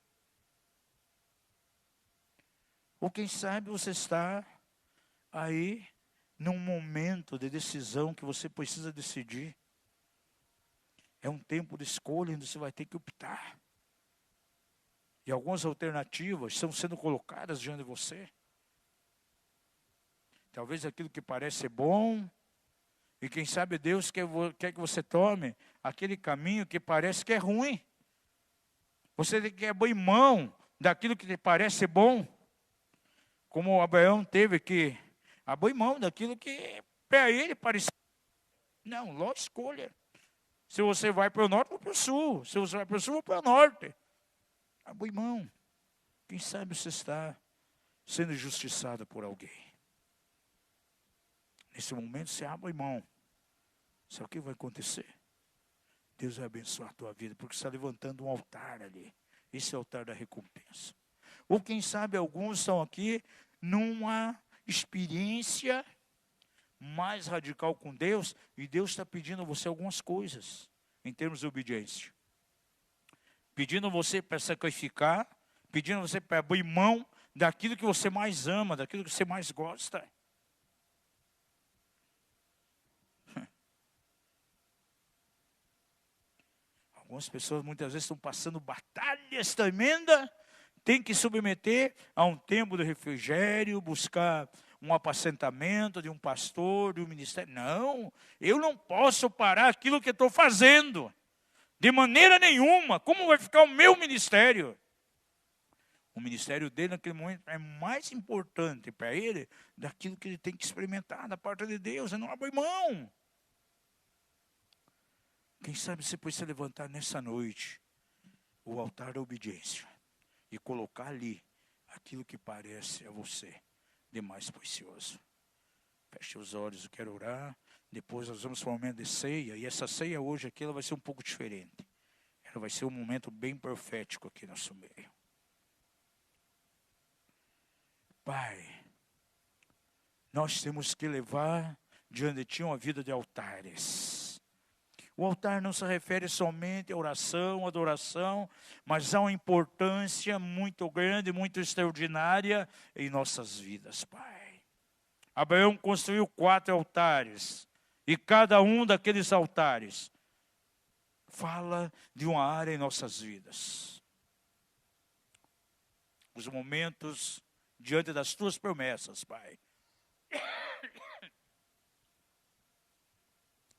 S2: Ou quem sabe você está aí num momento de decisão que você precisa decidir. É um tempo de escolha onde você vai ter que optar. E algumas alternativas estão sendo colocadas diante de você. Talvez aquilo que parece ser bom, e quem sabe Deus quer que você tome aquele caminho que parece que é ruim. Você tem que abrir mão daquilo que te parece bom. Como Abraão teve que abrir mão daquilo que para ele parecia. Não, logo escolha. Se você vai para o norte ou para o sul. Se você vai para o sul ou para o norte. Abrir mão. Quem sabe você está sendo injustiçado por alguém. Nesse momento você abre mão. Sabe o que vai acontecer? Deus vai abençoar a tua vida, porque você está levantando um altar ali. Esse é o altar da recompensa. Ou quem sabe alguns estão aqui numa experiência mais radical com Deus, e Deus está pedindo a você algumas coisas, em termos de obediência. Pedindo você para sacrificar, pedindo você para abrir mão daquilo que você mais ama, daquilo que você mais gosta. Algumas pessoas muitas vezes estão passando batalhas tremendas, tem que submeter a um tempo de refrigério, buscar um apacentamento de um pastor, de um ministério. Não, eu não posso parar aquilo que estou fazendo, de maneira nenhuma. Como vai ficar o meu ministério? O ministério dele naquele momento é mais importante para ele daquilo que ele tem que experimentar da parte de Deus. Ele não abre mão. Quem sabe você pode se levantar nessa noite, o altar da obediência, e colocar ali aquilo que parece a você de mais precioso. Feche os olhos, eu quero orar. Depois nós vamos para um momento de ceia. E essa ceia hoje aqui, ela vai ser um pouco diferente. Ela vai ser um momento bem profético aqui no nosso meio. Pai, nós temos que levar diante de Ti uma vida de altares. O altar não se refere somente à oração, à adoração, mas há uma importância muito grande, muito extraordinária em nossas vidas, Pai. Abraão construiu 4 altares, e cada um daqueles altares fala de uma área em nossas vidas. Os momentos diante das Tuas promessas, Pai.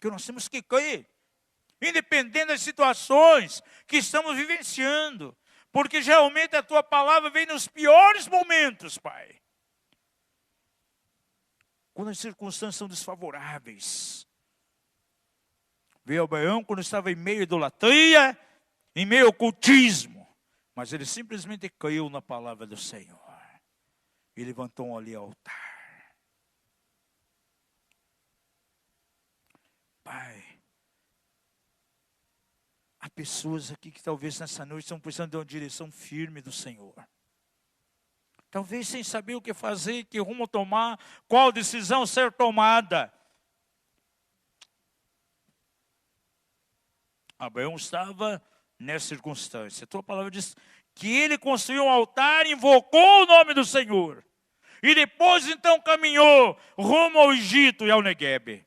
S2: Que nós temos que crer, independente das situações que estamos vivenciando. Porque geralmente a Tua palavra vem nos piores momentos, Pai. Quando as circunstâncias são desfavoráveis. Veio Abraão quando estava em meio à idolatria, em meio ao cultismo. Mas ele simplesmente caiu na palavra do Senhor. E levantou ali o altar. Pai, há pessoas aqui que talvez nessa noite estão precisando de uma direção firme do Senhor. Talvez sem saber o que fazer, que rumo tomar, qual decisão ser tomada. Abraão estava nessa circunstância. A tua palavra diz que ele construiu um altar e invocou o nome do Senhor. E depois então caminhou rumo ao Egito e ao Neguebe,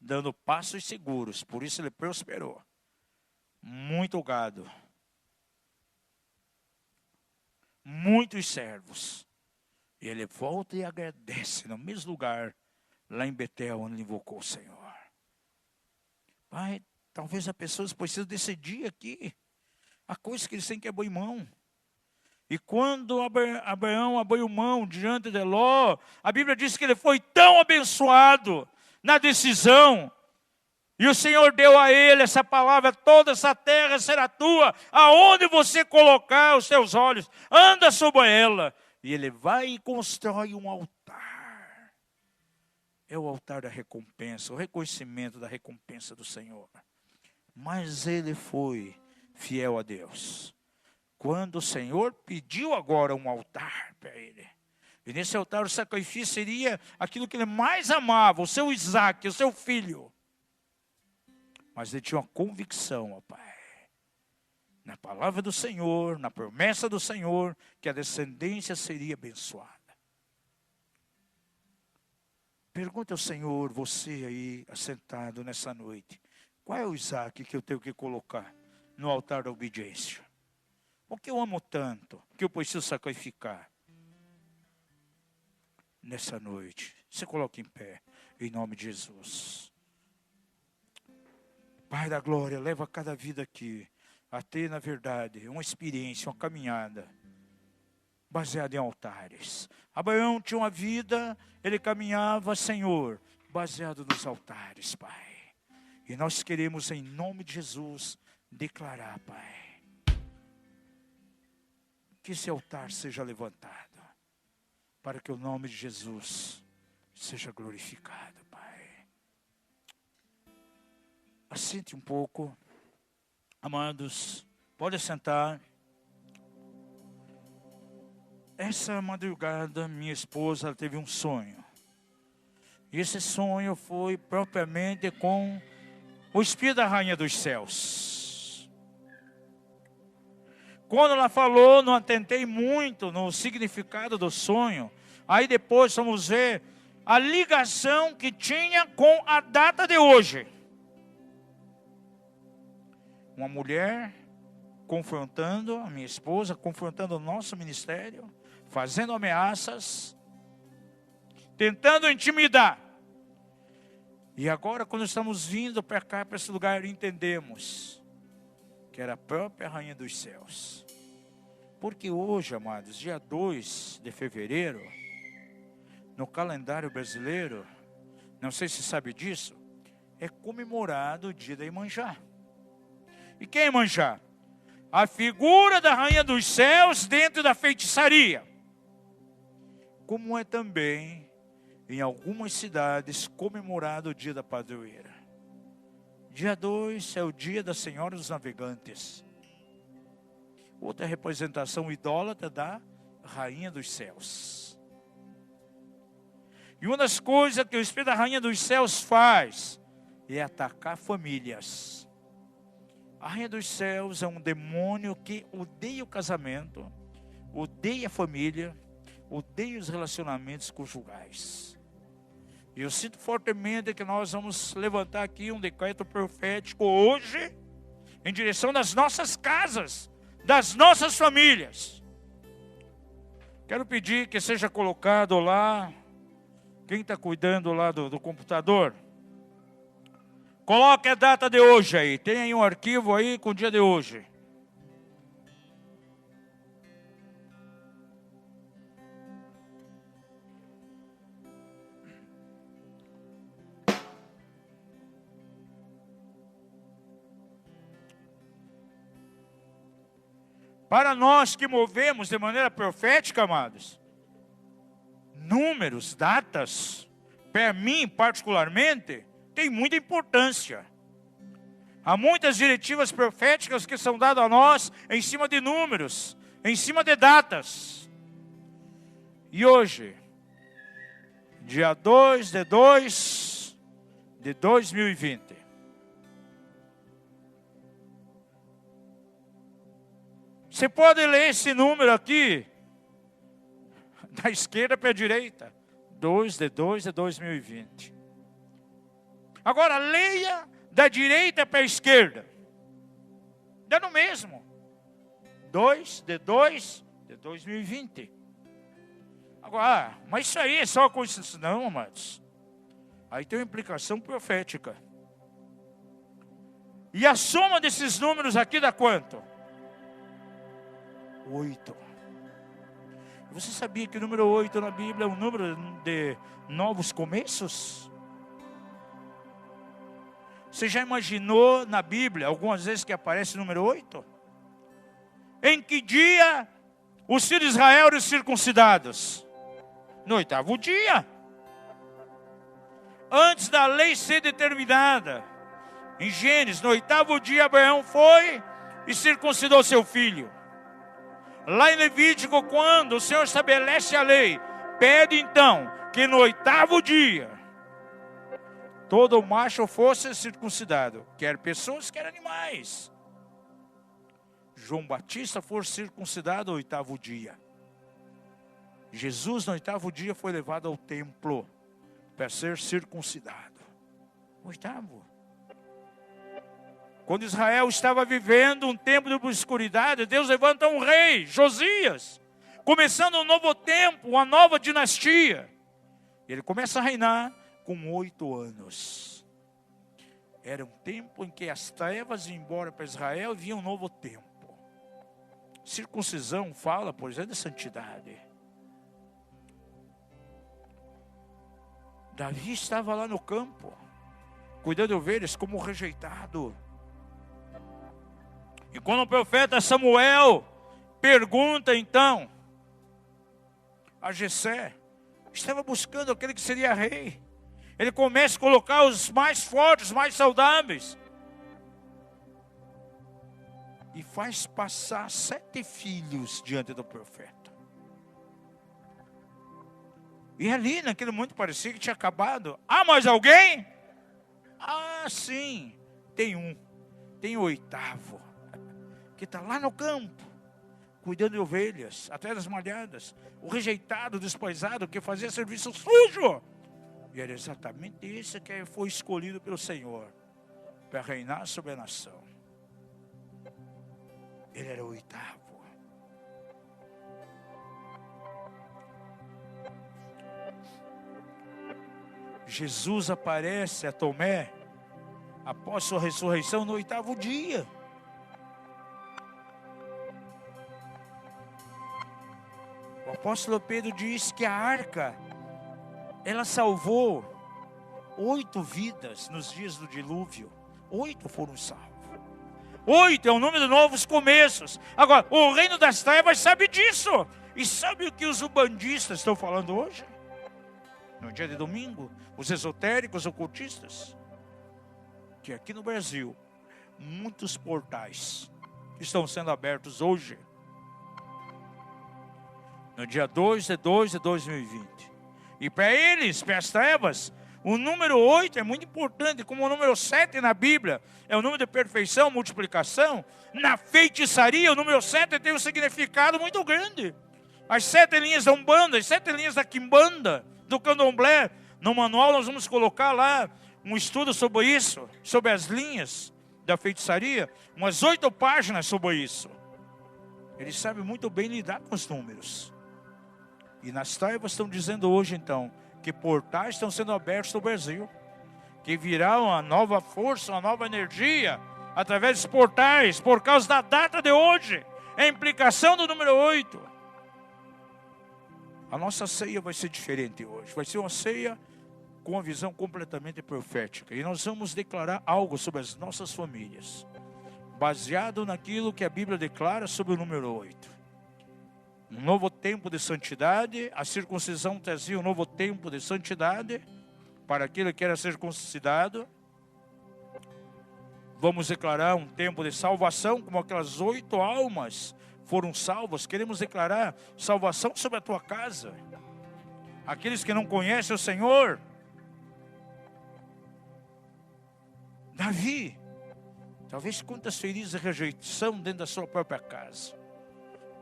S2: dando passos seguros. Por isso ele prosperou. Muito gado. Muitos servos. E ele volta e agradece no mesmo lugar, lá em Betel, onde ele invocou o Senhor. Pai, talvez as pessoas precisam decidir aqui a coisa que eles têm que abrir mão. E quando Abraão abriu mão diante de Ló, a Bíblia diz que ele foi tão abençoado na decisão. E o Senhor deu a ele essa palavra: toda essa terra será tua, aonde você colocar os seus olhos, anda sobre ela. E ele vai e constrói um altar. É o altar da recompensa, o reconhecimento da recompensa do Senhor. Mas ele foi fiel a Deus. Quando o Senhor pediu agora um altar para ele. E nesse altar o sacrifício seria aquilo que ele mais amava, o seu Isaac, o seu filho. Mas ele tinha uma convicção, ó Pai, na palavra do Senhor, na promessa do Senhor, que a descendência seria abençoada. Pergunta ao Senhor, você aí, assentado nessa noite, qual é o Isaac que eu tenho que colocar no altar da obediência? O que eu amo tanto, que eu preciso sacrificar? Nessa noite, se coloque em pé, em nome de Jesus. Pai da glória, leva cada vida aqui a ter, na verdade, uma experiência, uma caminhada baseada em altares. Abraão tinha uma vida, ele caminhava, Senhor, baseado nos altares, Pai. E nós queremos, em nome de Jesus, declarar, Pai, que esse altar seja levantado, para que o nome de Jesus seja glorificado, Pai. Assente um pouco, amados, pode sentar. Essa madrugada, minha esposa ela teve um sonho. E esse sonho foi propriamente com o Espírito da Rainha dos Céus. Quando ela falou, não atentei muito no significado do sonho. Aí depois vamos ver a ligação que tinha com a data de hoje. Uma mulher confrontando a minha esposa, confrontando o nosso ministério, fazendo ameaças, tentando intimidar. E agora, quando estamos vindo para cá, para esse lugar, entendemos que era a própria Rainha dos Céus. Porque hoje, amados, dia 2 de fevereiro, no calendário brasileiro, não sei se sabe disso, é comemorado o dia da Iemanjá. E quem é Iemanjá? A figura da Rainha dos Céus dentro da feitiçaria. Como é também em algumas cidades, comemorado o dia da padroeira. Dia 2 é o dia da Senhora dos Navegantes. Outra representação idólatra da Rainha dos Céus. E uma das coisas que o Espírito da Rainha dos Céus faz é atacar famílias. A Rainha dos Céus é um demônio que odeia o casamento, odeia a família, odeia os relacionamentos conjugais. E eu sinto fortemente que nós vamos levantar aqui um decreto profético hoje, em direção das nossas casas, das nossas famílias. Quero pedir que seja colocado lá, quem está cuidando lá do computador, coloque a data de hoje aí, tem aí um arquivo aí com o dia de hoje. Para nós que movemos de maneira profética, amados, números, datas, para mim particularmente, tem muita importância. Há muitas diretivas proféticas que são dadas a nós em cima de números, em cima de datas. E hoje, dia 2 de 2 de 2020, você pode ler esse número aqui, da esquerda para a direita. 2 de 2 de 2020. Agora, leia da direita para a esquerda. Dá no mesmo. 2 de 2 de 2020. Agora, mas isso aí é só coincidência? Não, amados. Aí tem uma implicação profética. E a soma desses números aqui dá quanto? 8. Você sabia que o número 8 na Bíblia é um número de novos começos? Você já imaginou na Bíblia algumas vezes que aparece o número 8? Em que dia os filhos de Israel eram circuncidados? No 8º dia. Antes da lei ser determinada. Em Gênesis, no 8º dia, Abraão foi e circuncidou seu filho. Lá em Levítico, quando o Senhor estabelece a lei, pede então que no 8º dia, todo macho fosse circuncidado, quer pessoas, quer animais. João Batista foi circuncidado no 8º dia. Jesus no 8º dia foi levado ao templo para ser circuncidado. 8º. Quando Israel estava vivendo um tempo de obscuridade, Deus levanta um rei, Josias, começando um novo tempo, uma nova dinastia. Ele começa a reinar com 8 anos. Era um tempo em que as trevas iam embora para Israel e vinha um novo tempo. Circuncisão fala, por exemplo, de santidade. Davi estava lá no campo, cuidando de ovelhas como rejeitado. E quando o profeta Samuel pergunta então a Jessé, estava buscando aquele que seria rei. Ele começa a colocar os mais fortes, mais saudáveis. E faz passar 7 filhos diante do profeta. E ali naquele momento parecia que tinha acabado. Ah, mais alguém? Ah, sim, tem um. Tem o 8º. Que está lá no campo, cuidando de ovelhas, até das malhadas, o rejeitado, despoisado, que fazia serviço sujo. E era exatamente esse que foi escolhido pelo Senhor, para reinar sobre a nação. Ele era o 8º. Jesus aparece a Tomé, após sua ressurreição, no 8º dia. O apóstolo Pedro diz que a arca, ela salvou 8 vidas nos dias do dilúvio. 8 foram salvos. 8 é o número de novos começos. Agora, o reino das trevas sabe disso. E sabe o que os ubandistas estão falando hoje? no dia de domingo, os esotéricos, ocultistas, que aqui no Brasil, muitos portais estão sendo abertos hoje, no dia 2/2/2020. E para eles, para as trevas, o número 8 é muito importante, como o número 7 na Bíblia é o número de perfeição, multiplicação. Na feitiçaria, o número 7 tem um significado muito grande. As 7 linhas da Umbanda, as 7 linhas da Quimbanda, do Candomblé. No manual nós vamos colocar lá um estudo sobre isso, sobre as linhas da feitiçaria, umas 8 páginas sobre isso. Eles sabem muito bem lidar com os números. E nas trevas estão dizendo hoje então, que portais estão sendo abertos no Brasil, que virá uma nova força, uma nova energia, através dos portais, por causa da data de hoje, a implicação do número 8. A nossa ceia vai ser diferente hoje, vai ser uma ceia com uma visão completamente profética, e nós vamos declarar algo sobre as nossas famílias, baseado naquilo que a Bíblia declara sobre o número 8. Um novo tempo de santidade, a circuncisão trazia um novo tempo de santidade para aquele que era circuncidado. Vamos declarar um tempo de salvação, como aquelas 8 almas foram salvas. Queremos declarar salvação sobre a tua casa. Aqueles que não conhecem o Senhor. Davi, talvez quantas feridas de rejeição dentro da sua própria casa.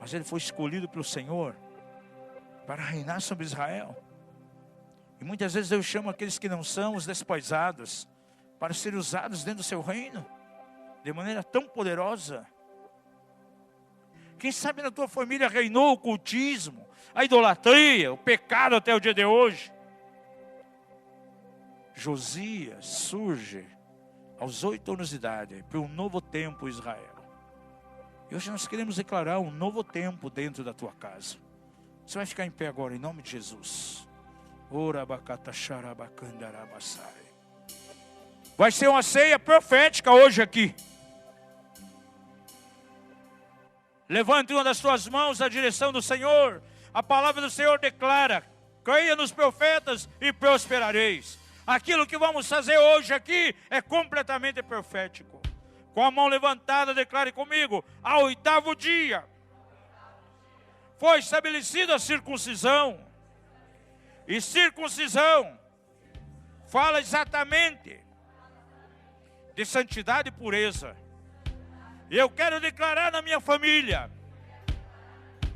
S2: Mas ele foi escolhido pelo Senhor para reinar sobre Israel. E muitas vezes Deus chama aqueles que não são os despojados para serem usados dentro do seu reino de maneira tão poderosa. Quem sabe na tua família reinou o ocultismo, a idolatria, o pecado até o dia de hoje. Josias surge aos 8 anos de idade para um novo tempo em Israel. E hoje nós queremos declarar um novo tempo dentro da tua casa. Você vai ficar em pé agora, em nome de Jesus. Vai ser uma ceia profética hoje aqui. Levante uma das tuas mãos na direção do Senhor. A palavra do Senhor declara: creia nos profetas e prosperareis. Aquilo que vamos fazer hoje aqui é completamente profético. Com a mão levantada, declare comigo: ao 8º dia foi estabelecida a circuncisão. E circuncisão fala exatamente de santidade e pureza. E eu quero declarar na minha família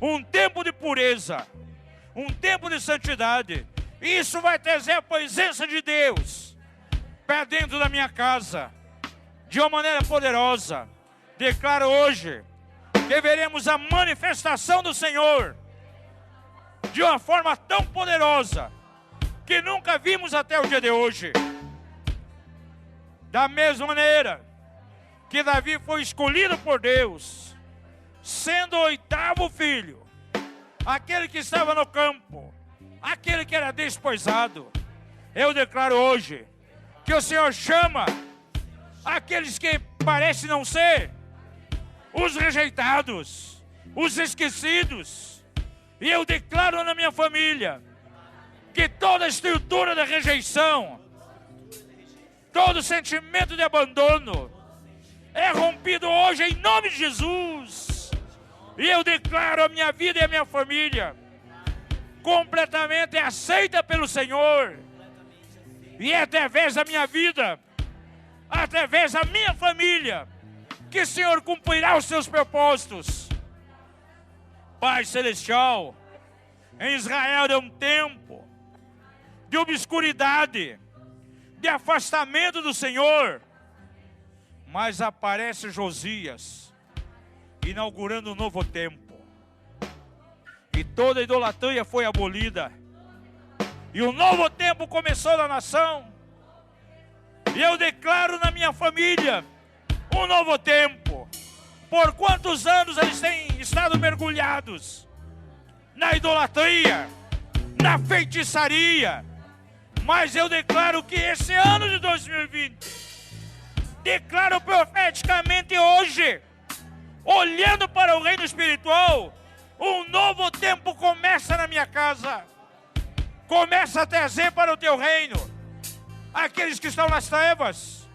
S2: um tempo de pureza, um tempo de santidade. Isso vai trazer a presença de Deus para dentro da minha casa de uma maneira poderosa. Declaro hoje que veremos a manifestação do Senhor de uma forma tão poderosa que nunca vimos até o dia de hoje. Da mesma maneira que Davi foi escolhido por Deus, sendo o 8º filho, aquele que estava no campo, aquele que era desposado, eu declaro hoje que o Senhor chama aqueles que parecem não ser, os rejeitados, os esquecidos. E eu declaro na minha família que toda estrutura da rejeição, todo sentimento de abandono é rompido hoje em nome de Jesus. E eu declaro a minha vida e a minha família completamente aceita pelo Senhor. E é através da minha vida, através da minha família, que o Senhor cumprirá os seus propósitos. Pai Celestial, em Israel é um tempo de obscuridade, de afastamento do Senhor. Mas aparece Josias, inaugurando um novo tempo. E toda a idolatria foi abolida. E um novo tempo começou na nação. E eu declaro na minha família um novo tempo. Por quantos anos eles têm estado mergulhados na idolatria, na feitiçaria. Mas eu declaro que esse ano de 2020, declaro profeticamente hoje, olhando para o reino espiritual, um novo tempo começa na minha casa. Começa a trazer para o teu reino aqueles que estão nas trevas,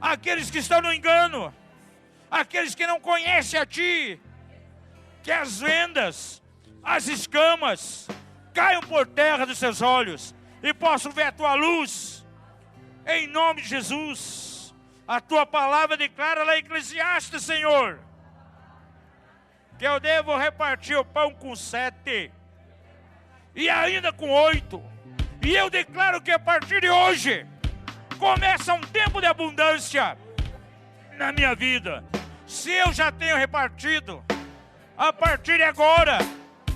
S2: aqueles que estão no engano, aqueles que não conhecem a Ti. Que as vendas, as escamas caiam por terra dos seus olhos e possam ver a Tua luz. Em nome de Jesus. A Tua palavra declara lá em Eclesiastes, Senhor, que eu devo repartir o pão com 7 e ainda com 8. E eu declaro que a partir de hoje começa um tempo de abundância na minha vida. Se eu já tenho repartido, a partir de agora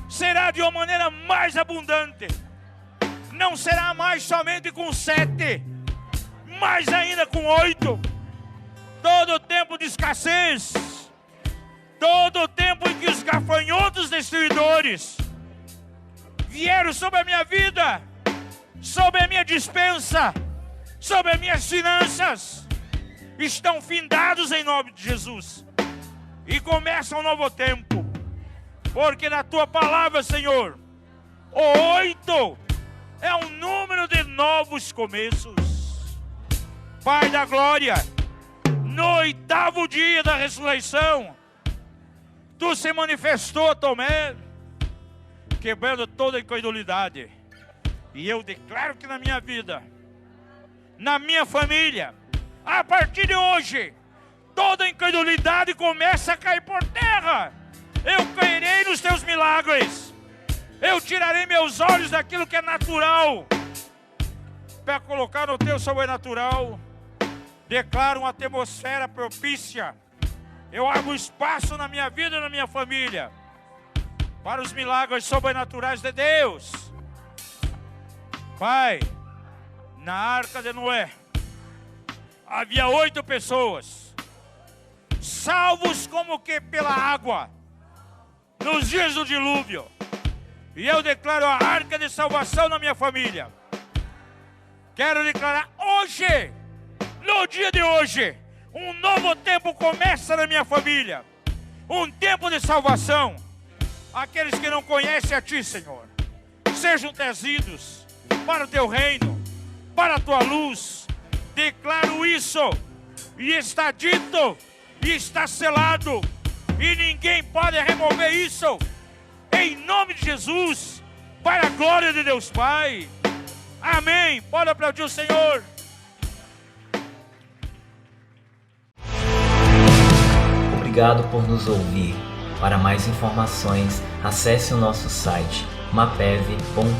S2: será de uma maneira mais abundante. Não será mais somente com 7, mas ainda com 8. Todo tempo de escassez, todo tempo em que os gafanhotos destruidores vieram sobre a minha vida, sobre a minha despensa, sobre as minhas finanças, estão findados em nome de Jesus. E começa um novo tempo, porque na Tua palavra, Senhor, o 8 é um número de novos começos. Pai da glória, no 8º dia da ressurreição, Tu se manifestou a Tomé, quebrando toda a incredulidade. E eu declaro que na minha vida, na minha família, a partir de hoje, toda a incredulidade começa a cair por terra. Eu cairei nos Teus milagres. Eu tirarei meus olhos daquilo que é natural para colocar no Teu sobrenatural. Declaro uma atmosfera propícia. Eu abro espaço na minha vida e na minha família para os milagres sobrenaturais de Deus. Pai, na arca de Noé havia 8 pessoas, salvos como que pela água, nos dias do dilúvio. E eu declaro a arca de salvação na minha família. Quero declarar hoje, no dia de hoje, um novo tempo começa na minha família. Um tempo de salvação. Aqueles que não conhecem a Ti, Senhor, sejam trazidos para o Teu reino, para a Tua luz. Declaro isso, e está dito, e está selado, e ninguém pode remover isso. Em nome de Jesus, para a glória de Deus Pai. Amém. Pode aplaudir o Senhor.
S1: Obrigado por nos ouvir. Para mais informações, acesse o nosso site mapev.com.br.